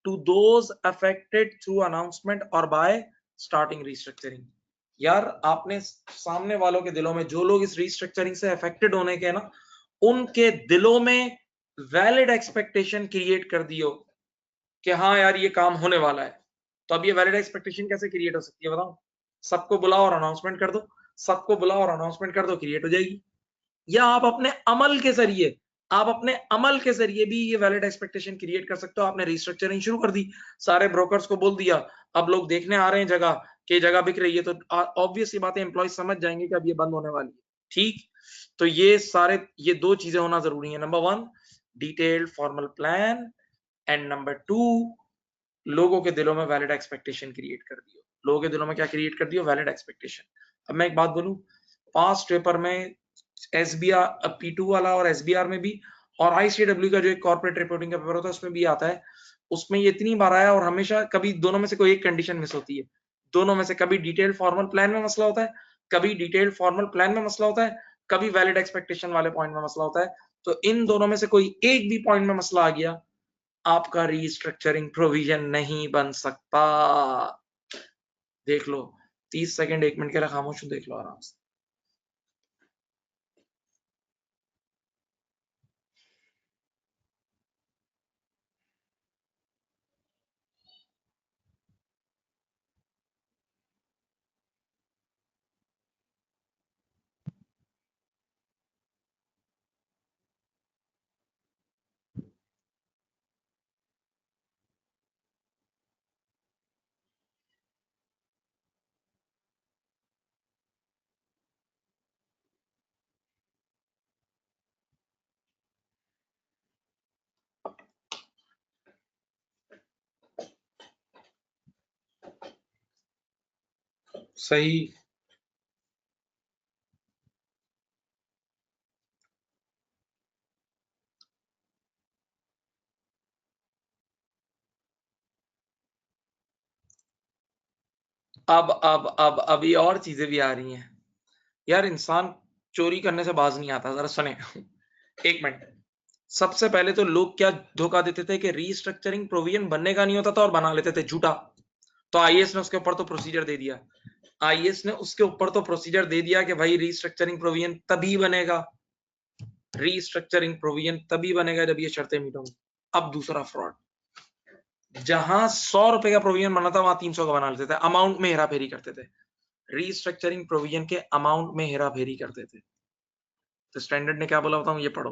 to those affected through announcement और बाय स्टार्टिंग रिस्ट्रक्चरिंग। यार आपने सामने वालों के दिलों में, जो लोग इस रिस्ट्रक्चरिंग से अफेक्टेड होने के ना, उनके दिलों में वैलिड एक्सपेक्टेशन क्रिएट कर दियो कि हाँ यार ये काम होने वाला है। तो अब ये वैलिड एक्सपेक्टेशन कैसे क्रिएट हो सकती है बताओ? सबको बुलाओ और अनाउंसमेंट कर दो, सबको बुलाओ और अनाउंसमेंट कर दो, क्रिएट हो जाएगी। या आप अपने अमल के जरिए, आप अपने अमल के जरिए भी ये वैलिड एक्सपेक्टेशन क्रिएट कर सकते हो। आपने रिस्ट्रक्चरिंग शुरू कर दी, सारे ब्रोकर्स को बोल दिया, अब लोग देखने आ रहे हैं जगह कि जगह बिक रही है, तो ऑब्वियस सी बात है एम्प्लॉय समझ जाएंगे कि अब ये बंद होने वाली है। ठीक। तो ये दो चीजें होना जरूरी है। Number 1 detailed formal plan, and number 2 लोगों के दिलों में वैलिड एक्सपेक्टेशन क्रिएट कर दियो। लोगों के दिलों में क्या क्रिएट कर दियो? Valid expectation. अब मैं एक बात बोलूं, पास्ट पेपर में एसबीआर P2 वाला और एसबीआर में भी, और आईसीडब्ल्यू का जो एक कॉर्पोरेट रिपोर्टिंग का पेपर होता है उसमें भी आता है, उसमें ये इतनी बार आया, और हमेशा कभी दोनों में से कोई एक कंडीशन मिस होती है। दोनों में से कभी डिटेल्ड फॉर्मल प्लान में मसला होता है, कभी डिटेल्ड फॉर्मल प्लान में मसला होता है, कभी वैलिड एक्सपेक्टेशन वाले पॉइंट में मसला होता है। तो इन दोनों में से कोई एक भी पॉइंट में मसला आ गया, आपका रीस्ट्रक्चरिंग प्रोविजन नहीं बन सकता। देख लो, 30 सेकंड 1 मिनट के लिए खामोश हूं, देख लो आराम से। सही। अब ये और चीजें भी आ रही हैं। यार इंसान चोरी करने से बाज नहीं आता, जरा सुने। 1 मिनट। सबसे पहले तो लोग क्या धोखा देते थे कि रीस्ट्रक्चरिंग प्रोविजन बनने का नहीं होता था और बना लेते थे, झूठा। तो आईएएस ने उसके ऊपर तो प्रोसीजर दे दिया, आईएएस ने उसके ऊपर तो प्रोसीजर दे दिया कि भाई रीस्ट्रक्चरिंग प्रोविजन तभी बनेगा, रीस्ट्रक्चरिंग प्रोविजन तभी बनेगा जब ये शर्तें मीट होंगी। अब दूसरा फ्रॉड, जहां 100 रुपए का प्रोविजन बना था वहां 300 का बना लेते थे, अमाउंट में हेरा फेरी करते थे, रीस्ट्रक्चरिंग प्रोविजन के अमाउंट में हेरा फेरी करते थे। तो स्टैंडर्ड ने क्या बोला बताऊं, ये पढ़ो,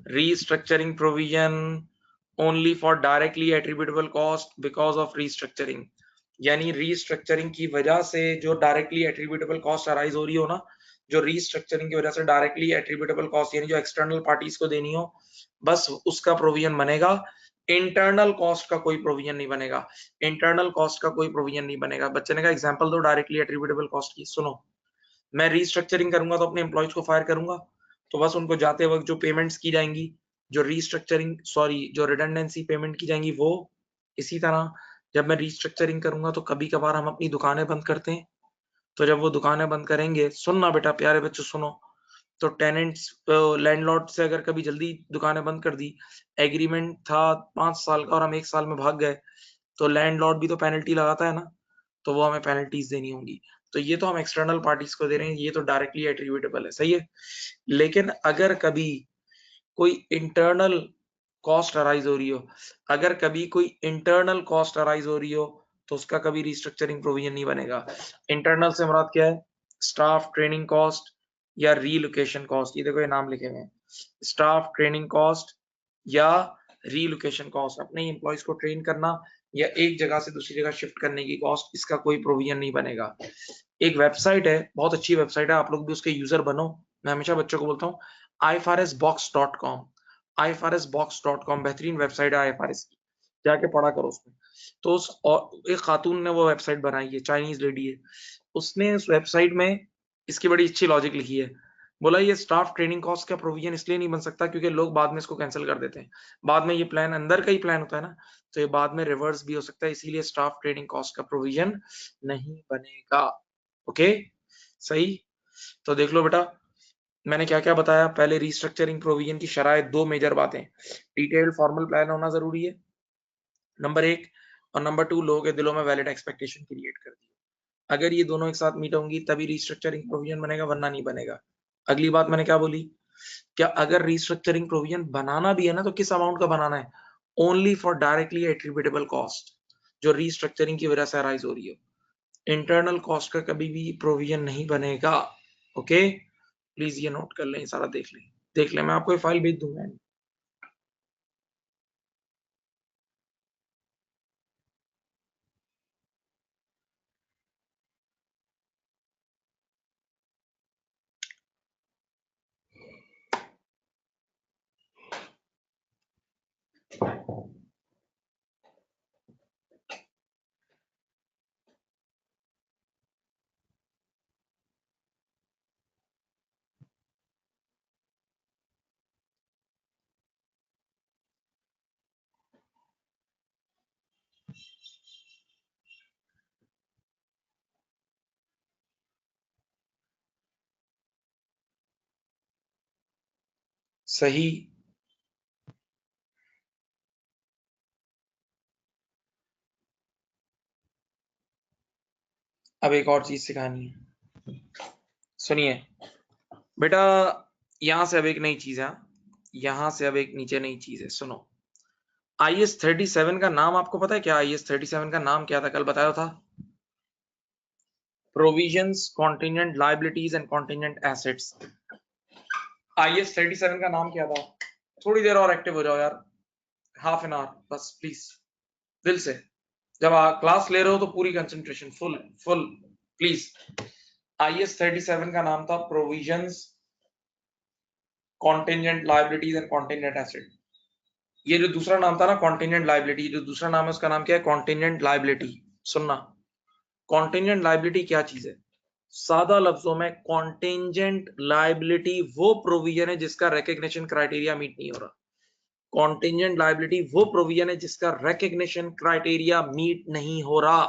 restructuring provision only for directly attributable cost because of restructuring, यानी रीस्ट्रक्चरिंग की वजह से जो डायरेक्टली एट्रीब्यूटेबल कॉस्ट अराइज हो रही हो ना, जो रीस्ट्रक्चरिंग की वजह से डायरेक्टली एट्रीब्यूटेबल कॉस्ट यानी जो एक्सटर्नल पार्टीज को देनी हो, बस उसका प्रोविजन बनेगा। इंटरनल कॉस्ट का कोई प्रोविजन नहीं बनेगा, इंटरनल कॉस्ट का कोई प्रोविजन नहीं बनेगा। बच्चे ने कहा एग्जांपल दो डायरेक्टली एट्रीब्यूटेबल कॉस्ट की। सुनो, मैं रीस्ट्रक्चरिंग करूंगा तो अपने एम्प्लॉयज को फायर करूंगा, तो बस उनको जाते वक्त जो पेमेंट्स की जाएंगी, जो रीस्ट्रक्चरिंग सॉरी जो रिडंडेंसी पेमेंट की जाएंगी वो। इसी तरह जब मैं रीस्ट्रक्चरिंग करूंगा तो कभी कभार हम अपनी दुकानें बंद करते हैं, तो जब वो दुकानें बंद करेंगे, सुनना बेटा प्यारे बच्चों सुनो, तो टेनेंट्स लैंडलॉर्ड से अगर कभी जल्दी दुकानें बंद कर दी, एग्रीमेंट था 5 साल का और हम 1 साल में भाग गए, तो लैंडलॉर्ड भी तो पेनल्टी लगाता है ना, तो वो हमें पेनल्टीज देनी होंगी। तो ये तो हम एक्सटर्नल पार्टीज को दे रहे हैं, ये तो डायरेक्टली एट्रीब्यूटेबल है, सही है। लेकिन अगर कभी कोई इंटरनल कॉस्ट अराइज हो रही हो, अगर कभी कोई इंटरनल कॉस्ट अराइज हो रही हो, तो उसका कभी रिस्ट्रक्चरिंग प्रोविजन नहीं बनेगा। इंटरनल से मुराद क्या है? स्टाफ ट्रेनिंग कॉस्ट या रीलोकेशन कॉस्ट, ये देखो ये नाम लिखे हुए हैं, स्टाफ ट्रेनिंग कॉस्ट या रीलोकेशन कॉस्ट, अपने एम्प्लॉयज को ट्रेन करना या एक जगह से दूसरी जगह शिफ्ट करने की कॉस्ट, इसका कोई प्रोविजन नहीं बनेगा। एक वेबसाइट है, बहुत अच्छी वेबसाइट है, आप लोग भी उसके यूजर बनो। मैं हमेशा बच्चों को बोलता हूँ ifrsbox.com, ifrsbox.com बेहतरीन वेबसाइट है ifrs की, जाके पढ़ा करो उसमें। तो एक खातून ने वो वेबसाइट बनाई है, चाइनीज लेडी है, उसने उस वेबसाइट में इसकी बड़ी अच्छी लॉजिक लिखी है। बोला ये स्टाफ ट्रेनिंग कॉस्ट का प्रोविजन इसलिए नहीं बन सकता क्योंकि लोग बाद में इसको कैंसिल कर देते हैं, बाद में ये प्लान अंदर का ही प्लान होता है ना, तो ये बाद में रिवर्स भी हो सकता है, इसीलिए स्टाफ ट्रेनिंग कॉस्ट का प्रोविजन नहीं बनेगा। ओके, सही। तो देख लो बेटा, मैंने क्या क्या बताया। पहले रीस्ट्रक्चरिंग प्रोविजन की शराइत, दो मेजर बातें, डिटेल्ड फॉर्मल प्लान होना जरूरी है, नंबर एक, और नंबर टू, लोगों के दिलों में वैलिड एक्सपेक्टेशन क्रिएट कर दी। अगर ये दोनों एक साथ मीट होंगी तभी रीस्ट्रक्चरिंग प्रोविजन बनेगा, वरना नहीं बनेगा। अगली बात मैंने क्या बोली, क्या अगर रीस्ट्रक्चरिंग प्रोविजन बनाना भी है ना, तो किस अमाउंट का बनाना है, only for directly attributable cost जो रीस्ट्रक्चरिंग की वजह से अराइज हो रही है। इंटरनल कॉस्ट का कभी भी प्रोविजन नहीं बनेगा। ओके, प्लीज ये नोट कर लें, सारा देख लें, देख लें, मैं आपको ये फाइल भेज दूंगा। सही। अब एक और चीज सिखानी है, सुनिए बेटा, यहां से अब एक नई चीज है, यहां से अब एक नीचे नई चीज है, सुनो। IS-37 का नाम आपको पता है क्या, IS-37 का नाम क्या था, कल बताया था, provisions, contingent liabilities and contingent assets. IS-37 का नाम क्या था, थोड़ी देर और एक्टिव हो जाओ यार, हाफ एन आवर बस प्लीज, दिल से। जब आप क्लास ले रहे हो तो पूरी concentration, full full please. IS-37 का नाम था provisions, contingent liabilities and contingent asset. ये जो दूसरा नाम था ना कॉन्टिजेंट लायबिलिटी, जो दूसरा नाम है उसका नाम क्या है, कॉन्टिजेंट लायबिलिटी। सुनना, कॉन्टिजेंट लायबिलिटी क्या चीज है, सादा लफ्जों में कॉन्टिजेंट लायबिलिटी वो प्रोविजन है जिसका रिकग्निशन क्राइटेरिया मीट नहीं हो रहा। कॉन्टिजेंट लायबिलिटी वो प्रोविजन है जिसका रिकग्निशन क्राइटेरिया मीट नहीं हो रहा।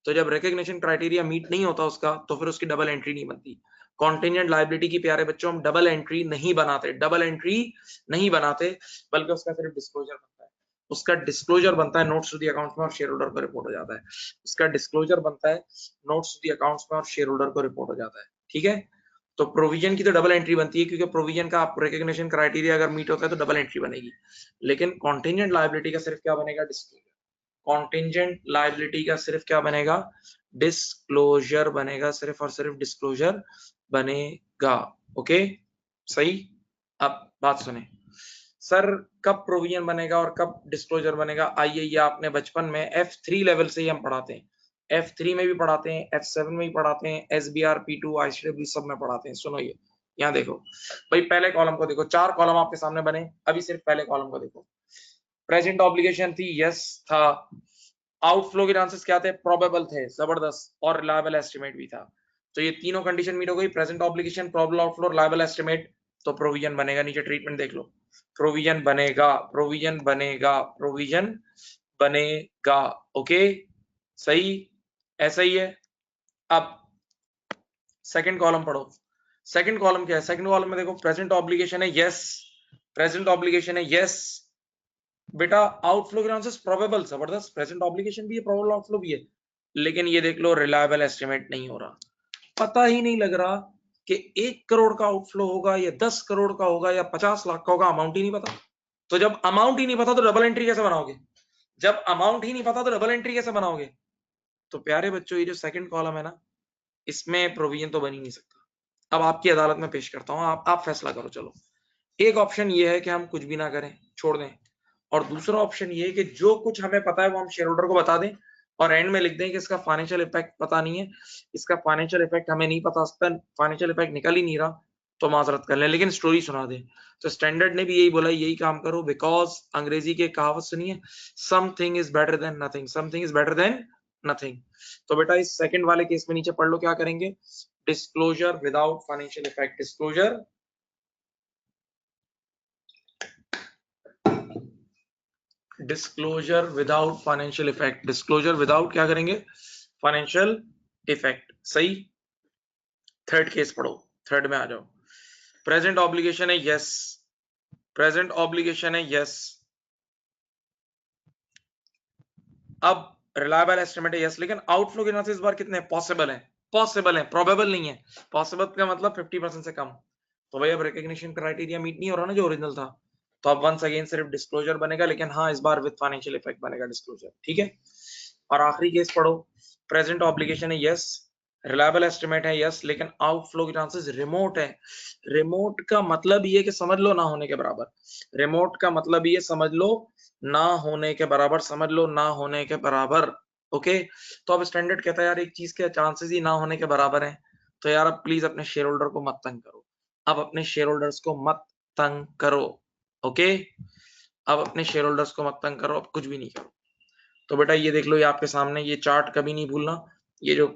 तो जब रिकग्निशन क्राइटेरिया मीट नहीं होता उसका, तो फिर उसकी डबल एंट्री नहीं बनती। कॉन्टिजेंट लायबिलिटी की प्यारे बच्चों हम डबल एंट्री नहीं बनाते, डबल एंट्री नहीं बनाते, बल्कि उसका सिर्फ डिस्क्लोजर बनता है। उसका डिस्क्लोजर बनता है नोट्स टू द अकाउंट्स में और शेयर होल्डर को रिपोर्ट हो जाता है। उसका डिस्क्लोजर बनता है नोट्स टू द अकाउंट्स में और शेयर होल्डर को रिपोर्ट हो जाता है। ठीक है, तो प्रोविजन की तो डबल एंट्री बनती है, क्योंकि प्रोविजन का आप रिकग्निशन क्राइटेरिया अगर मीट होता है तो डबल एंट्री बनेगी। लेकिन कॉन्टिजेंट लायबिलिटी का सिर्फ क्या बनेगा, डिस्क्लोजर। कॉन्टिजेंट लायबिलिटी का सिर्फ क्या बनेगा, डिस्क्लोजर बनेगा, सिर्फ और सिर्फ डिस्क्लोजर बनेगा। ओके, सही। अब बात सुने, सर कब प्रोविजन बनेगा और कब डिस्क्लोजर बनेगा, आइए ये आपने बचपन में F3 लेवल से ही हम पढ़ाते हैं, F3 में भी पढ़ाते हैं, F7 में भी पढ़ाते हैं, SBR P2 ICW सब में पढ़ाते हैं। सुनो ये, यहाँ देखो भाई, पहले कॉलम को देखो, चार कॉलम आपके सामने बने, अभी सिर्फ पहले कॉलम को देखो। प्रेजेंट ऑब्लिगेशन थी, यस था। आउटफ्लो के चांसेस क्या थे, प्रोबेबल थे, जबरदस्त, और रिलायबल एस्टिमेट भी था। तो ये तीनों कंडीशन मीट हो गई, present obligation, probable outflow, reliable estimate, तो प्रोविजन बनेगा। नीचे ट्रीटमेंट देख लो, प्रोविजन बनेगा, प्रोविजन बनेगा, प्रोविजन बनेगा। ओके, सही, ऐसा ही है। अब सेकंड कॉलम पढ़ो, सेकंड कॉलम क्या है, सेकंड कॉलम में देखो प्रेजेंट ऑब्लिगेशन है, यस, प्रेजेंट ऑब्लिगेशन है, यस बेटा। आउटफ्लो के चांसेस प्रोबेबल, जबरदस्त, प्रेजेंट ऑब्लिगेशन भी है, प्रोबेबल आउटफ्लो भी है। लेकिन ये देख लो रिलायबल एस्टिमेट नहीं हो रहा, पता ही नहीं लग रहा कि 1 करोड़ का आउटफ्लो होगा या 10 करोड़ का होगा या 50 लाख का होगा, अमाउंट ही नहीं पता। तो जब अमाउंट ही नहीं पता तो डबल एंट्री कैसे बनाओगे, जब अमाउंट ही नहीं पता तो डबल एंट्री कैसे बनाओगे। तो प्यारे बच्चों, ये जो सेकंड कॉलम है ना, इसमें प्रोविजन तो बन ही नहीं सकता। अब आपकी अदालत में पेश करता हूं, आप फैसला करो। चलो, एक ऑप्शन ये है कि हम कुछ भी ना करें, छोड़ दें, और दूसरा ऑप्शन ये है कि जो कुछ हमें पता है वो हम शेयर होल्डर को बता दें और एंड में लिख दें कि इसका फाइनेंशियल इफेक्ट पता नहीं है, इसका फाइनेंशियल इफेक्ट हमें नहीं पता, फाइनेंशियल इफेक्ट निकल ही नहीं रहा, तो माजरत कर लें, लेकिन स्टोरी सुना दें। तो स्टैंडर्ड ने भी यही बोला, यही काम करो, बिकॉज अंग्रेजी की कहावत सुनिए, something is better than nothing, something is better than nothing. तो बेटा इस सेकंड वाले केस में नीचे पढ़ लो क्या करेंगे, disclosure without financial effect, disclosure without financial effect, disclosure without क्या करेंगे, फाइनेंशियल इफेक्ट। सही। थर्ड केस पढ़ो, थर्ड में आ जाओ। प्रेजेंट ऑब्लिगेशन है यस, प्रेजेंट ऑब्लिगेशन है यस। अब रिलायबल एस्टिमेट है यस, लेकिन आउटफ्लो गिनना इस बार कितने पॉसिबल है, पॉसिबल है, प्रोबेबल नहीं है। पॉसिबल का मतलब 50% से कम। तो भाई अब रिकॉग्निशन क्राइटेरिया मीट नहीं हो रहा ना जो ओरिजिनल था, तो अब वंस अगेन सिर्फ डिस्क्लोजर बनेगा, लेकिन हाँ इस बार विद फाइनेंशियल इफेक्ट बनेगा डिस्क्लोजर, ठीक है। और आखिरी केस पढ़ो, प्रेजेंट ऑब्लिगेशन है यस, रिलायबल एस्टिमेट है यस, लेकिन आउटफ्लो के चांसेस रिमोट है। रिमोट का मतलब ये कि समझ लो ना होने के बराबर, रिमोट का मतलब ये समझ लो ना होने के बराबर, समझ लो ना होने के बराबर। ओके, तो अब स्टैंडर्ड कहता है यार एक चीज के चांसेस ही ना होने के बराबर हैं, तो यार अब प्लीज अपने शेयर होल्डर को मत तंग करो, अब अपने शेयर होल्डर्स को मत तंग करो। ओके, अब अपने शेयर होल्डर्स को मत तंग करो, अब कुछ भी नहीं करो। तो बेटा ये देख लो, ये आपके सामने, ये चार्ट कभी नहीं भूलना, ये जो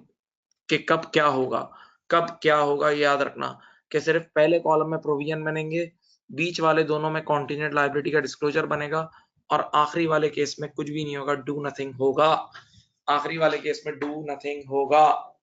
कि कब क्या होगा, कब क्या होगा ये याद रखना, कि सिर्फ पहले कॉलम में प्रोविजन बनेंगे, बीच वाले दोनों में कॉन्टिजेंट लायबिलिटी का डिस्क्लोजर बनेगा, और आखिरी वाले केस में कुछ भी नहीं होगा, डू नथिंग होगा, आखिरी वाले केस में डू नथिंग होगा।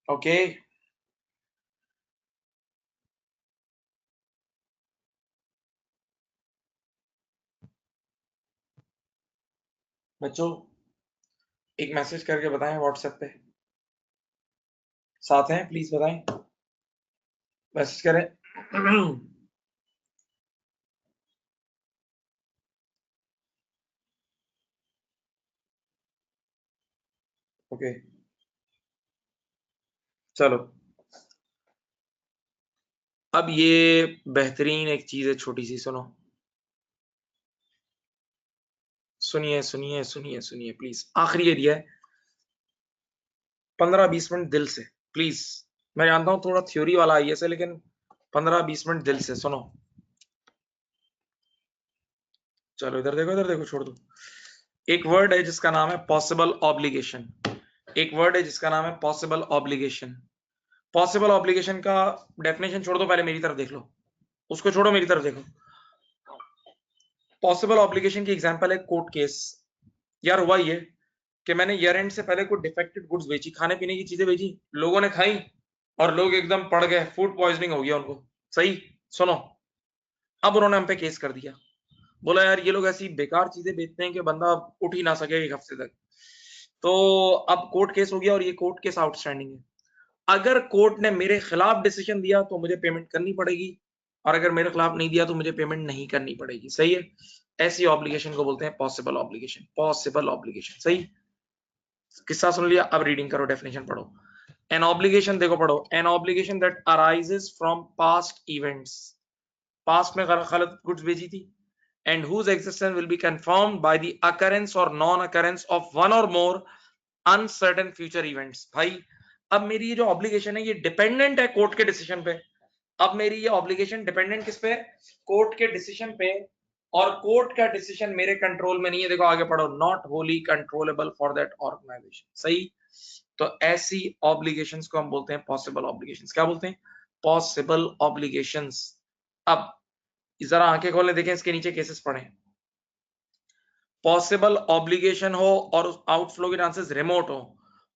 ओके बच्चों, एक मैसेज करके बताएं व्हाट्सएप पे, साथ हैं प्लीज बताएं, मैसेज करें। ओके चलो, अब ये बेहतरीन एक चीज है छोटी सी, सुनो, सुनिए सुनिए सुनिए सुनिए प्लीज, आखिरी एरिया है, 15-20 मिनट दिल से प्लीज। मैं जानता हूं थोड़ा थ्योरी वाला आईएएस है, लेकिन 15-20 मिनट दिल से सुनो। चलो इधर देखो, छोड़ दो। एक वर्ड है जिसका नाम है पॉसिबल ऑब्लिगेशन, एक वर्ड है जिसका नाम है पॉसिबल ऑब्लिगेशन। पॉसिबल ऑब्लिगेशन का डेफिनेशन छोड़ दो, पहले मेरी तरफ देख लो, उसको छोड़ो मेरी तरफ देखो। पॉसिबल ऑब्लिगेशन की एग्जांपल है कोर्ट केस। यार हुआ ये कि मैंने ईयर एंड से पहले कोई डिफेक्टेड गुड्स बेची, खाने पीने की चीजें बेची, लोगों ने खाई और लोग एकदम पड़ गए, फूड पॉइजनिंग हो गया उनको। सही, सुनो, अब उन्होंने हम पे केस कर दिया, बोला यार ये लोग ऐसी बेकार चीजें बेचते हैं कि बंदा उठ ही ना सके एक हफ्ते तक। तो अब कोर्ट केस हो गया और ये कोर्ट केस आउटस्टैंडिंग है। अगर कोर्ट ने मेरे खिलाफ डिसीजन दिया तो मुझे पेमेंट करनी पड़ेगी, और अगर मेरे खिलाफ नहीं दिया तो मुझे पेमेंट नहीं करनी पड़ेगी। सही है, ऐसी ऑब्लिगेशन को बोलते हैं पॉसिबल ऑब्लिगेशन, पॉसिबल ऑब्लिगेशन। सही, किस्सा सुन लिया, अब रीडिंग करो, डेफिनेशन पढ़ो। एन ऑब्लिगेशन, देखो पढ़ो, an obligation that arises from past events, past में गलत गुड्स भेजी थी, and whose existence will be confirmed by the occurrence or non-occurrence of one or more uncertain future events। भाई अब मेरी ये जो ऑब्लिगेशन है ये डिपेंडेंट है कोर्ट के डिसीजन पे, अब मेरी ये ऑब्लिगेशन डिपेंडेंट किस पे, कोर्ट के डिसीजन पे, और कोर्ट का डिसीजन मेरे कंट्रोल में नहीं है। देखो आगे पढ़ो, not wholly controllable for that organisation. सही, तो ऐसी ऑब्लिगेशंस को हम बोलते हैं पॉसिबल ऑब्लिगेशंस। क्या बोलते हैं, पॉसिबल ऑब्लिगेशंस। अब जरा आंखें खोलें, देखें इसके नीचे केसेस पढ़े, पॉसिबल ऑब्लिगेशन हो और आउटफ्लो के चांसेस रिमोट हो,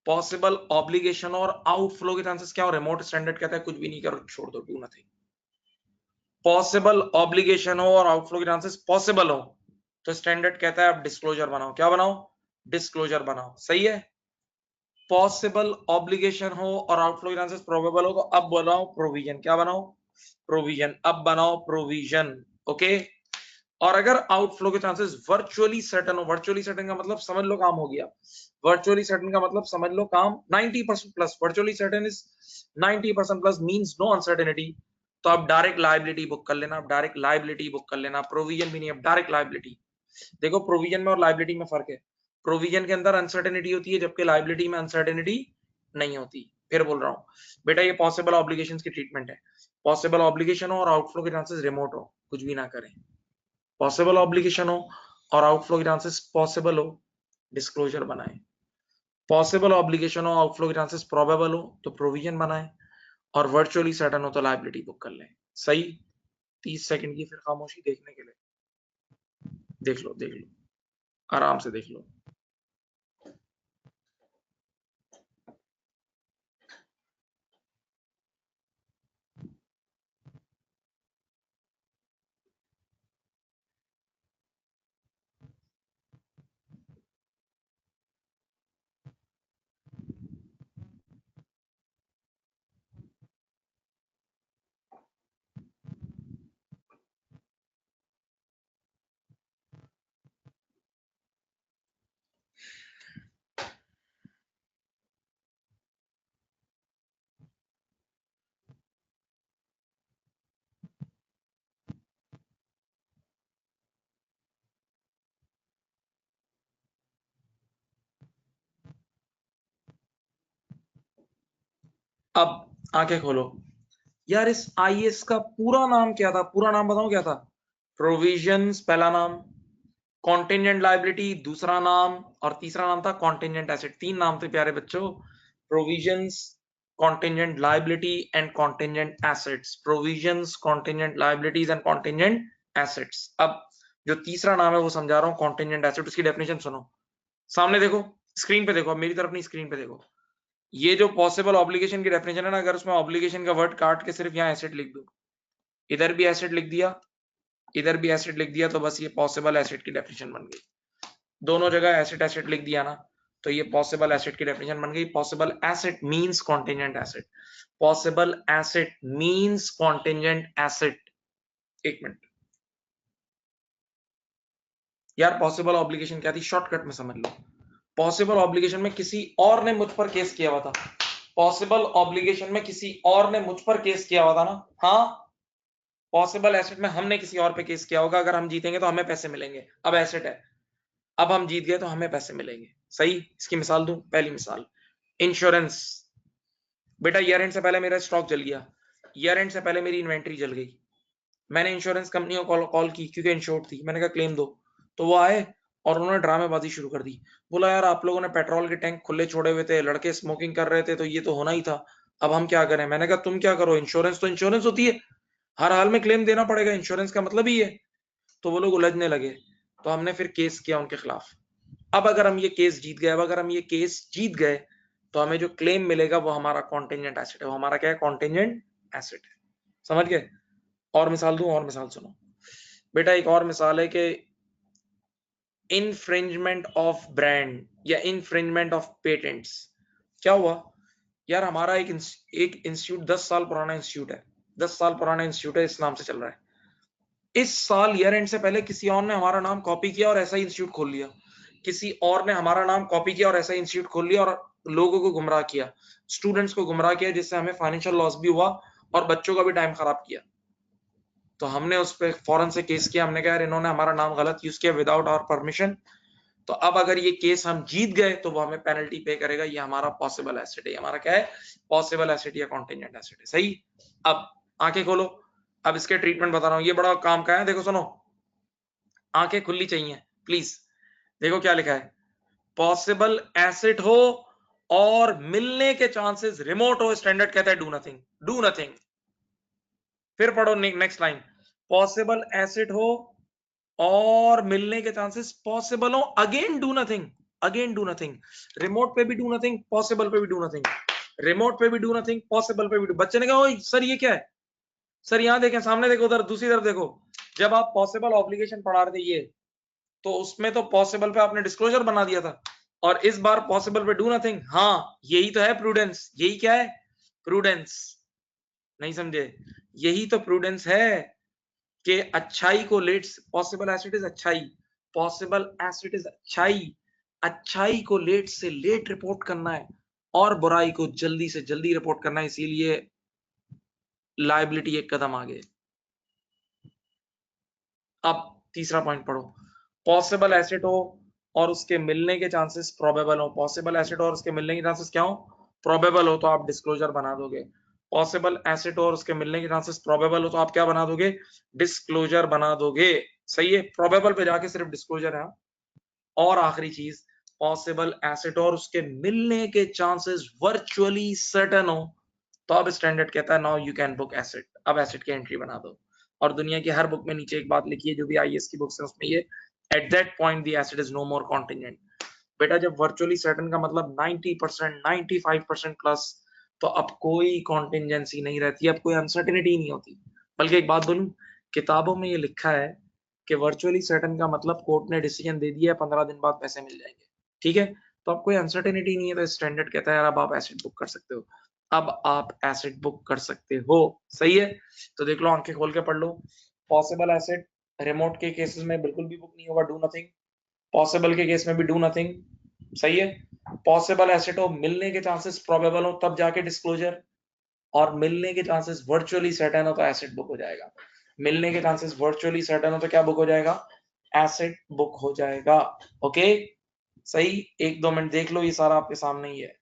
पॉसिबल ऑब्लिगेशन और आउटफ्लो के चांसेस क्या हो, रिमोट। स्टैंडर्ड कहता है कुछ भी नहीं करो, छोड़ दो, डू नथिंग। पॉसिबल ऑब्लिगेशन हो और आउटफ्लो के चांसेस पॉसिबल हो, तो स्टैंडर्ड कहता है आप डिस्क्लोजर बनाओ, क्या बनाओ, डिस्क्लोजर बनाओ। सही है, पॉसिबल ऑब्लिगेशन हो और आउटफ्लो के चांसेस प्रोबेबल हो, तो अब बनाओ प्रोविजन। क्या बनाओ? प्रोविजन। अब बनाओ प्रोविजन। ओके। और अगर आउटफ्लो के चांसेस वर्चुअली सर्टेन हो, वर्चुअली सर्टेन का मतलब समझ लो काम हो गया। वर्चुअली सर्टेन का मतलब समझ लो काम 90% plus. Virtually certain is 90% plus means no uncertainty. तो आप डायरेक्ट लायबिलिटी बुक कर लेना, आप डायरेक्ट लायबिलिटी बुक कर लेना, प्रोविजन भी नहीं, अब डायरेक्ट लायबिलिटी। देखो प्रोविजन में और लायबिलिटी में फर्क है। प्रोविजन के अंदर अनसर्टेनिटी होती है, जबकि लायबिलिटी में अनसर्टेनिटी नहीं होती। फिर बोल रहा हूं बेटा, ये पॉसिबल ऑब्लिगेशंस की ट्रीटमेंट है। पॉसिबल ऑब्लिगेशन हो और आउटफ्लो के चांसेस रिमोट हो, कुछ भी ना करें। पॉसिबल ऑब्लिगेशन हो और आउटफ्लो के चांसेस पॉसिबल हो, डिस्क्लोजर बनाए। पॉसिबल ऑब्लिगेशन हो, आउटफ्लो के चांसेस प्रोबेबल हो, तो प्रोविजन बनाए। और वर्चुअली सर्टेन हो तो लायबिलिटी बुक कर लें। सही। 30 सेकंड की फिर खामोशी देखने के लिए। देख लो, देख लो, आराम से देख लो। अब आंखें खोलो। यार इस आईएएस का पूरा नाम क्या था? पूरा नाम बताऊं क्या था? प्रोविजंस पहला नाम, कॉन्टिजेंट लायबिलिटी दूसरा नाम, और तीसरा नाम था कॉन्टिजेंट एसेट। 3 नाम थे प्यारे बच्चों। Provisions, contingent liability and contingent assets. Provisions, contingent liabilities and contingent assets. अब जो तीसरा नाम है वो समझा रहा हूं, कॉन्टिजेंट एसेट। उसकी डेफिनेशन सुनो। सामने देखो, स्क्रीन पे देखो, अब मेरी तरफ नहीं, स्क्रीन पे देखो। ये जो पॉसिबल ऑब्लिगेशन की डेफिनेशन है ना, अगर उसमें ऑब्लिगेशन का वर्ड काट के सिर्फ यहाँ एसेट लिख दो, इधर भी एसेट लिख दिया, इधर भी एसेट लिख दिया, तो बस ये पॉसिबल एसेट की डेफिनेशन बन गई। दोनों जगह एसेट एसेट लिख दिया ना, तो ये पॉसिबल एसेट की डेफिनेशन बन गई। Possible asset means contingent asset. Possible asset means contingent asset. एक मिनट यार, पॉसिबल ऑब्लिगेशन क्या थी? शॉर्टकट में समझ लो। पॉसिबल ऑब्लिगेशन में किसी और ने मुझ पर केस किया हुआ था। पॉसिबल ऑब्लिगेशन में किसी और ने मुझ पर केस किया हुआ था ना। हाँ, पॉसिबल एसेट में हमने किसी और पे केस किया होगा। अगर हम जीतेंगे तो हमें पैसे मिलेंगे। अब एसेट है, अब हम जीत गए तो हमें पैसे मिलेंगे। सही। इसकी मिसाल दूं, पहली मिसाल इंश्योरेंस। बेटा ईयर एंड से पहले मेरा स्टॉक जल गया, ईयर एंड से पहले मेरी इन्वेंट्री जल गई। मैंने इंश्योरेंस कंपनी को कॉल की क्योंकि इंश्योर्ड थी। मैंने कहा क्लेम दो, तो वो आए और उन्होंने ड्रामेबाजी शुरू कर दी। बोला यार आप लोगों ने पेट्रोल के टैंक खुले छोड़े हुए थे, लड़के स्मोकिंग कर रहे थे, तो ये तो होना ही था। अब हम क्या करें? मैंने कहा तुम क्या करो, इंश्योरेंस तो इंश्योरेंस होती है, हर हाल में क्लेम देना पड़ेगा, इंश्योरेंस का मतलब ही है। तो वो लोग उलझने लगे, तो हमने फिर केस किया उनके खिलाफ। अब अगर हम ये केस जीत गए, अब अगर हम ये केस जीत गए, तो हमें जो क्लेम मिलेगा वो हमारा कॉन्टिजेंट एसेट है। वो हमारा क्या है? कॉन्टिजेंट एसेट है। समझ गए? और मिसाल दूं, और मिसाल सुनो बेटा। एक और मिसाल है कि इनफ्रिंजमेंट ऑफ ब्रांड या इनफ्रिंजमेंट ऑफ पेटेंट्स। क्या हुआ यार, हमारा एक इंस्टीट्यूट 10 साल पुराना इंस्टीट्यूट है, 10 साल पुराना इंस्टीट्यूट है, इस नाम से चल रहा है। इस साल ईयर एंड से पहले किसी और ने हमारा नाम कॉपी किया और ऐसा ही इंस्टीट्यूट खोल लिया। किसी और ने हमारा नाम कॉपी किया और ऐसा इंस्टीट्यूट खोल लिया और लोगों को गुमराह किया, स्टूडेंट्स को गुमराह किया, जिससे हमें फाइनेंशियल लॉस भी हुआ और बच्चों का भी टाइम खराब किया। तो हमने उस पर फौरन से केस किया। हमने कहा यार इन्होंने हमारा नाम गलत यूज किया विदाउट आवर परमिशन। तो अब अगर ये केस हम जीत गए तो वो हमें पेनल्टी पे करेगा। ये हमारा पॉसिबल एसेट है। हमारा क्या है? पॉसिबल एसेट या कॉन्टिजेंट एसेट है। सही। अब आंखें खोलो, अब इसके ट्रीटमेंट बता रहा हूं, ये बड़ा काम का है। देखो सुनो, आंखें खुली चाहिए प्लीज। देखो क्या लिखा है, पॉसिबल एसेट हो और मिलने के चांसेस रिमोट हो, स्टैंडर्ड कहता है डू नथिंग। Do nothing. फिर पढ़ो नेक्स्ट लाइन, पॉसिबल एसेट हो और मिलने के चांसेस पॉसिबल हो, again do nothing. Again do nothing. Remote पे भी डू नथिंग, पॉसिबल पे भी डू नथिंग। रिमोट पे भी डू नथिंग, पॉसिबल पे भी डू। बच्चे ने कहा सर ये क्या है? सर यहां देखें, सामने देखो, उधर दूसरी तरफ देखो। जब आप पॉसिबल ऑब्लिगेशन पढ़ा रहे थे ये, तो उसमें तो पॉसिबल पे आपने डिस्क्लोजर बना दिया था। और इस बार पॉसिबल पे डू नथिंग। हाँ, यही तो है प्रूडेंस। यही क्या है? प्रूडेंस। नहीं समझे? यही तो प्रूडेंस है कि अच्छाई को लेट, पॉसिबल एसेट इज अच्छाई, पॉसिबल एसेट इज अच्छाई। अच्छाई को लेट से लेट रिपोर्ट करना है और बुराई को जल्दी से जल्दी रिपोर्ट करना है, इसीलिए लायबिलिटी एक कदम आगे। अब तीसरा पॉइंट पढ़ो। पॉसिबल एसेट हो और उसके मिलने के चांसेस प्रोबेबल हो। पॉसिबल एसेट और उसके मिलने के चांसेस क्या हो? प्रोबेबल हो तो आप डिस्क्लोजर बना दोगे। पॉसिबल एसेट और उसके मिलने के चांसेस प्रोबेबल हो तो आप क्या बना दोगे? डिस्क्लोजर बना दोगे। सही है, प्रोबेबल पे जाके सिर्फ डिस्क्लोजर है। और आखिरी चीज, पॉसिबल एसेट और उसके मिलने के चांसेस वर्चुअली सर्टेन हो तो अब स्टैंडर्ड कहता है now you can book asset. अब एसेट की एंट्री बना दो। और दुनिया की हर बुक में नीचे एक बात लिखी है, जो भी आईएएस की बुक्स है उसमें ये, at that point the asset is no more contingent. बेटा जब वर्चुअली सर्टेन का मतलब 90%, 95% प्लस, तो अब कोई कॉन्टिजेंसी नहीं रहती, अब कोई अनसर्टेनिटी नहीं होती। बल्कि एक बात बोलूं, किताबों में ये लिखा है कि वर्चुअली सर्टेन का मतलब कोर्ट ने डिसीजन दे दिया, 15 दिन बाद पैसे मिल जाएंगे। ठीक है, तो अब कोई अनसर्टेनिटी नहीं है, तो स्टैंडर्ड कहता है यार अब आप एसेट बुक कर सकते हो। अब आप एसेट बुक कर सकते हो। सही है, तो देख लो, आंखें खोल के पढ़ लो। पॉसिबल एसेट रिमोट के केसेस में बिल्कुल भी बुक नहीं होगा, डू नथिंग। पॉसिबल के केस में भी डू नथिंग। सही है, पॉसिबल एसेट हो, मिलने के चांसेस प्रोबेबल हो तब जाके डिस्क्लोजर, और मिलने के चांसेस वर्चुअली सर्टेन हो तो एसेट बुक हो जाएगा। मिलने के चांसेस वर्चुअली सर्टेन हो तो क्या बुक हो जाएगा? एसेट बुक हो जाएगा। ओके, सही। 1-2 मिनट देख लो, ये सारा आपके सामने ही है।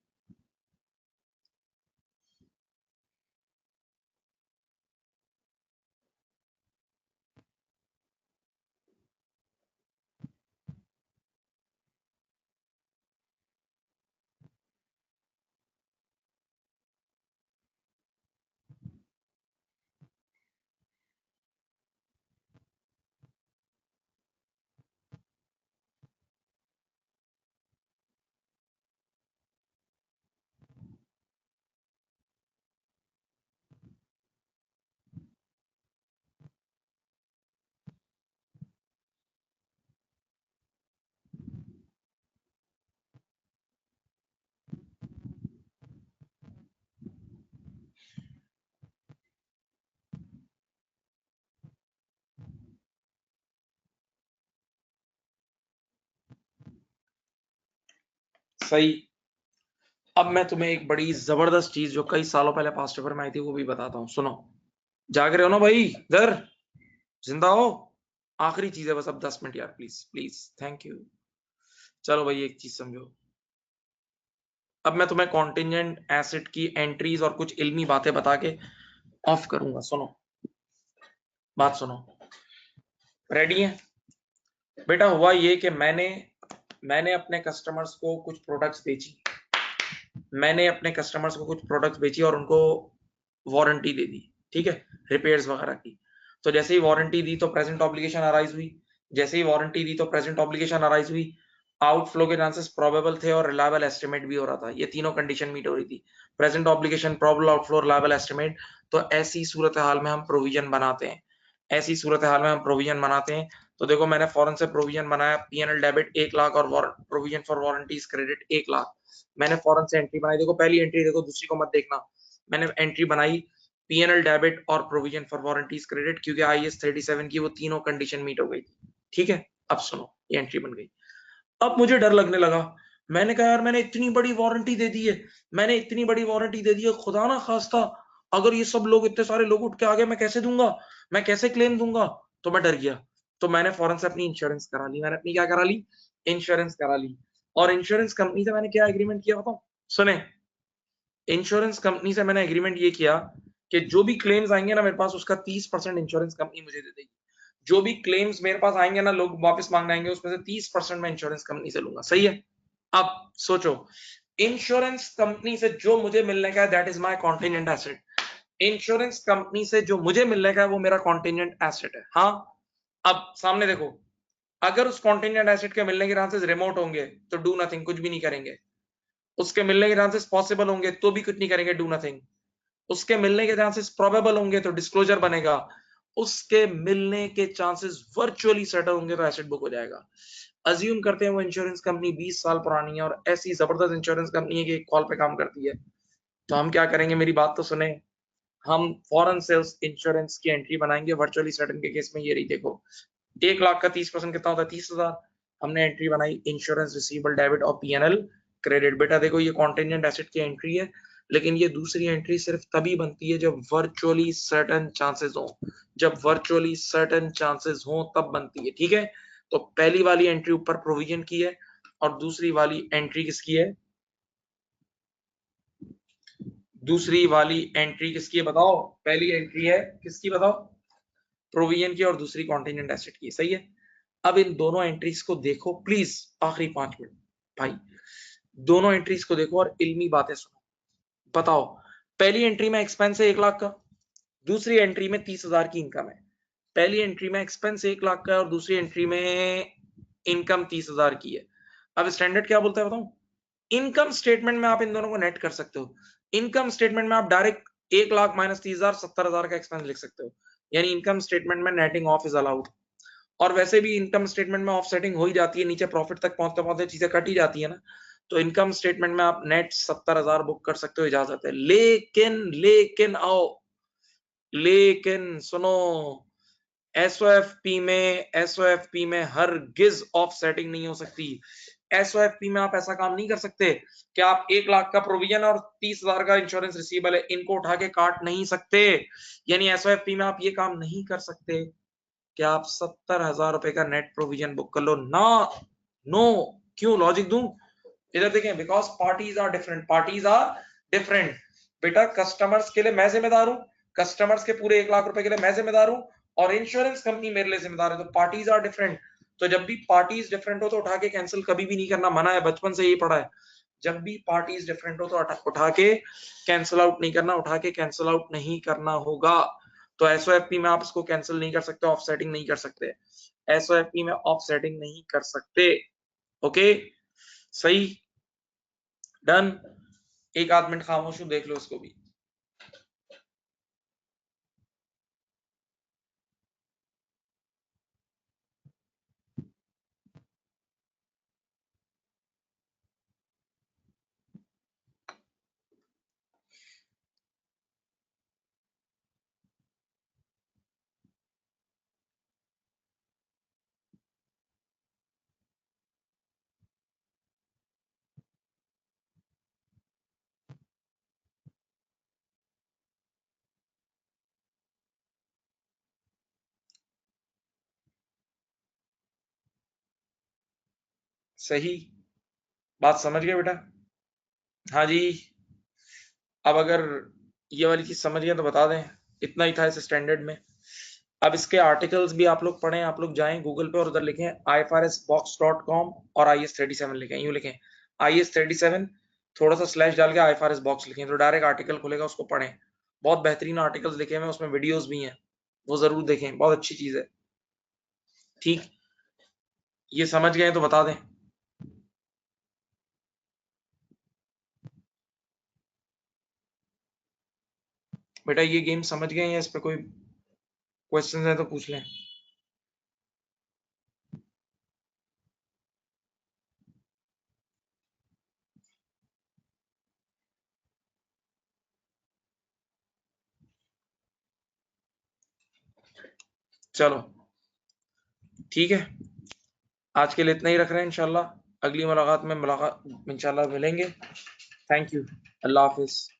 सही। अब मैं तुम्हें एक बड़ी जबरदस्त चीज जो कई सालों पहले पास्ट पेपर में आई थी वो भी बताता हूँ, सुनो। जाग रहे हो ना भाई? इधर जिंदा हो? आखिरी चीज है बस, अब 10 मिनट यार, प्लीज प्लीज, थैंक यू। चलो भाई, एक चीज समझो। अब मैं तुम्हें कॉन्टिजेंट एसेट की एंट्रीज और कुछ इल्मी बातें बता के ऑफ करूंगा। सुनो, बात सुनो। रेडी है? बेटा हुआ ये कि मैंने अपने कस्टमर्स को कुछ प्रोडक्ट्स बेची। मैंने अपने कस्टमर्स को कुछ प्रोडक्ट्स बेची और उनको वारंटी दे दी। ठीक है, रिपेयर्स वगैरह की। तो जैसे ही वारंटी दी तो प्रेजेंट ऑब्लिगेशन अराइज हुई। जैसे ही वारंटी दी तो प्रेजेंट ऑब्लिगेशन अराइज हुई। आउटफ्लो के चांसेस प्रोबेबल थे और रिलायबल एस्टिमेट भी हो रहा था। ये तीनों कंडीशन मीट हो रही थी, present obligation, probable outflow, reliable estimate. तो ऐसी सूरत हाल में हम प्रोविजन बनाते हैं। ऐसी सूरत हाल में हम प्रोविजन बनाते हैं। तो देखो, मैंने फॉरन से प्रोविजन बनाया, पीएनएल डेबिट 1 लाख और provision for warranties credit 1 lakh. मैंने फॉरन से एंट्री बनाई, देखो पहली एंट्री देखो, दूसरी को मत देखना। मैंने एंट्री बनाई पीएनएल डेबिट और प्रोविजन फॉर वारंटीज क्रेडिट, क्योंकि आईएएस 37 की वो तीनों कंडीशन मीट हो गई थी। ठीक है, अब सुनो, ये एंट्री बन गई। अब मुझे डर लगने लगा। मैंने कहा यार मैंने इतनी बड़ी वारंटी दे दी है, मैंने इतनी बड़ी वारंटी दे दी है, खुदा ना खास्ता अगर ये सब लोग, इतने सारे लोग उठ के आ गए, मैं कैसे दूंगा? मैं कैसे क्लेम दूंगा? तो मैं डर गया। तो मैंने फौरन से अपनी इंश्योरेंस करा ली। मैंने अपनी क्या करा ली? इंश्योरेंस करा ली। और इंश्योरेंस कंपनी से मैंने क्या एग्रीमेंट किया बताऊं? सुने, इंश्योरेंस कंपनी से मैंने एग्रीमेंट ये किया कि जो भी क्लेम्स आएंगे ना मेरे पास, उसका 30% इंश्योरेंस कंपनी मुझे दे देगी। जो भी क्लेम्स मेरे पास आएंगे ना, लोग वापस मांगने आएंगे, उसमें से 30% मैं इंश्योरेंस कंपनी से लूंगा। सही है? अब सोचो, इंश्योरेंस कंपनी से जो मुझे मिलने का है that is my contingent asset. Insurance company से जो मुझे मिलने का है वो मेरा कॉन्टिजेंट एसेट है। हाँ, अब सामने देखो, अगर उस कॉन्टिजेंट एसेट के मिलने के चांसेस रिमोट होंगे तो डू नथिंग, कुछ भी नहीं करेंगे। उसके मिलने के चांसेस पॉसिबल होंगे तो भी कुछ नहीं करेंगे, डू नथिंग। उसके मिलने के चांसेस प्रोबेबल होंगे तो डिस्क्लोजर बनेगा। उसके मिलने के चांसेस वर्चुअली सर्टेन होंगे तो एसेट बुक हो जाएगा। अज्यूम करते हैं वो इंश्योरेंस कंपनी 20 साल पुरानी है और ऐसी जबरदस्त इंश्योरेंस कंपनी है कि एक कॉल पे काम करती है, तो हम क्या करेंगे, मेरी बात तो सुने, हम फॉरेन से उस इंश्योरेंस की एंट्री बनाएंगे। वर्चुअली सर्टन के केस में ये रही, देखो 1 लाख का 30% कितना होता है, 30,000। हमने एंट्री बनाई इंश्योरेंस रिसीवेबल डेबिट और पीएनएल क्रेडिट। बेटा देखो ये कॉन्टेंजेंट एसेट की एंट्री है, लेकिन ये दूसरी एंट्री सिर्फ तभी बनती है जब वर्चुअली सर्टन चांसेस हो, जब वर्चुअली सर्टन चांसेस हो तब बनती है, ठीक है। तो पहली वाली एंट्री ऊपर प्रोविजन की है और दूसरी वाली एंट्री किसकी है, दूसरी वाली एंट्री किसकी है बताओ, पहली एंट्री है किसकी बताओ, प्रोविजन की, और दूसरी कॉन्टेंजेंट एसेट की, सही है। अब इन दोनों एंट्रीज को देखो प्लीज, आखिरी 5 मिनट भाई, दोनों एंट्रीज को देखो और इल्मी बातें सुनो। बताओ पहली एंट्री में एक्सपेंस है 1 लाख का, दूसरी एंट्री में 30,000 की इनकम है। पहली एंट्री में एक्सपेंस 1 लाख का है और दूसरी एंट्री में इनकम 30,000 की है। अब स्टैंडर्ड क्या बोलता है बताऊं, इनकम स्टेटमेंट में आप इन दोनों को नेट कर सकते हो। इनकम स्टेटमेंट में आप डायरेक्ट 1 लाख माइनस 30,000 70,000 का एक्सपेंस लिख सकते हो, यानी इनकम स्टेटमेंट में नेटिंग ऑफ इज अलाउड। और वैसे भी इनकम स्टेटमेंट में ऑफसेटिंग हो ही जाती है, नीचे प्रॉफिट तक पहुंचते पहुंचते चीजें कट ही जाती है ना, तो इनकम स्टेटमेंट में आप नेट 70,000 बुक कर सकते हो, इजाजत है। लेकिन लेकिन आओ, लेकिन सुनो, एसओएफपी में हरगिज ऑफसेटिंग नहीं हो सकती। एसओएफपी में आप ऐसा काम नहीं कर सकते कि आप 1 लाख का प्रोविजन और 30,000 का इंश्योरेंस रिसीवेबल है, इनको उठा के काट नहीं सकते। यानी एसओएफपी में आप ये काम नहीं कर सकते कि आप 70,000 रुपए का नेट प्रोविजन बुक कर लो ना, नो। क्यों, लॉजिक दूं, इधर देखें, because parties are different, parties are different. बेटा कस्टमर्स के लिए मैं जिम्मेदार हूं, कस्टमर्स के पूरे 1 लाख रुपए के लिए मैं जिम्मेदार हूं, और इंश्योरेंस कंपनी मेरे लिए जिम्मेदार है, तो पार्टीज आर डिफरेंट। तो जब भी पार्टीज डिफरेंट हो तो उठा के कैंसिल कभी भी नहीं करना, मना है, बचपन से यही पढ़ा है। जब भी पार्टीज डिफरेंट हो तो उठा के कैंसिल आउट नहीं करना, उठा के कैंसिल आउट नहीं करना होगा। तो एसओएफपी में आप इसको कैंसिल नहीं कर सकते, ऑफसेटिंग नहीं कर सकते, एसओएफपी में ऑफसेटिंग नहीं कर सकते। ओके, सही, डन। एक आध मिनट खामोश हूं, देख लो इसको भी। सही, बात समझ गए बेटा? हाँ जी। अब अगर ये वाली चीज समझ गए तो बता दें, इतना ही था इस स्टैंडर्ड में। अब इसके आर्टिकल्स भी आप लोग पढ़ें, आप लोग जाएं गूगल पे और उधर लिखें ifarsbox.com और IS37 लिखें, यूं लिखें IS37, थोड़ा सा स्लैश डाल के IFRS बॉक्स लिखें तो डायरेक्ट आर्टिकल खुलेगा, उसको पढ़ें। बहुत बेहतरीन आर्टिकल्स लिखे हुए हैं, उसमें वीडियोस भी हैं, वो जरूर देखें, बहुत अच्छी चीज है। ठीक, ये समझ गए तो बता दें। बेटा ये गेम समझ गए या इस पे कोई क्वेश्चन है तो पूछ लें। चलो ठीक है, आज के लिए इतना ही रख रहे हैं, इंशाल्लाह अगली मुलाकात में इंशाल्लाह मिलेंगे। Thank you, Allah Hafiz.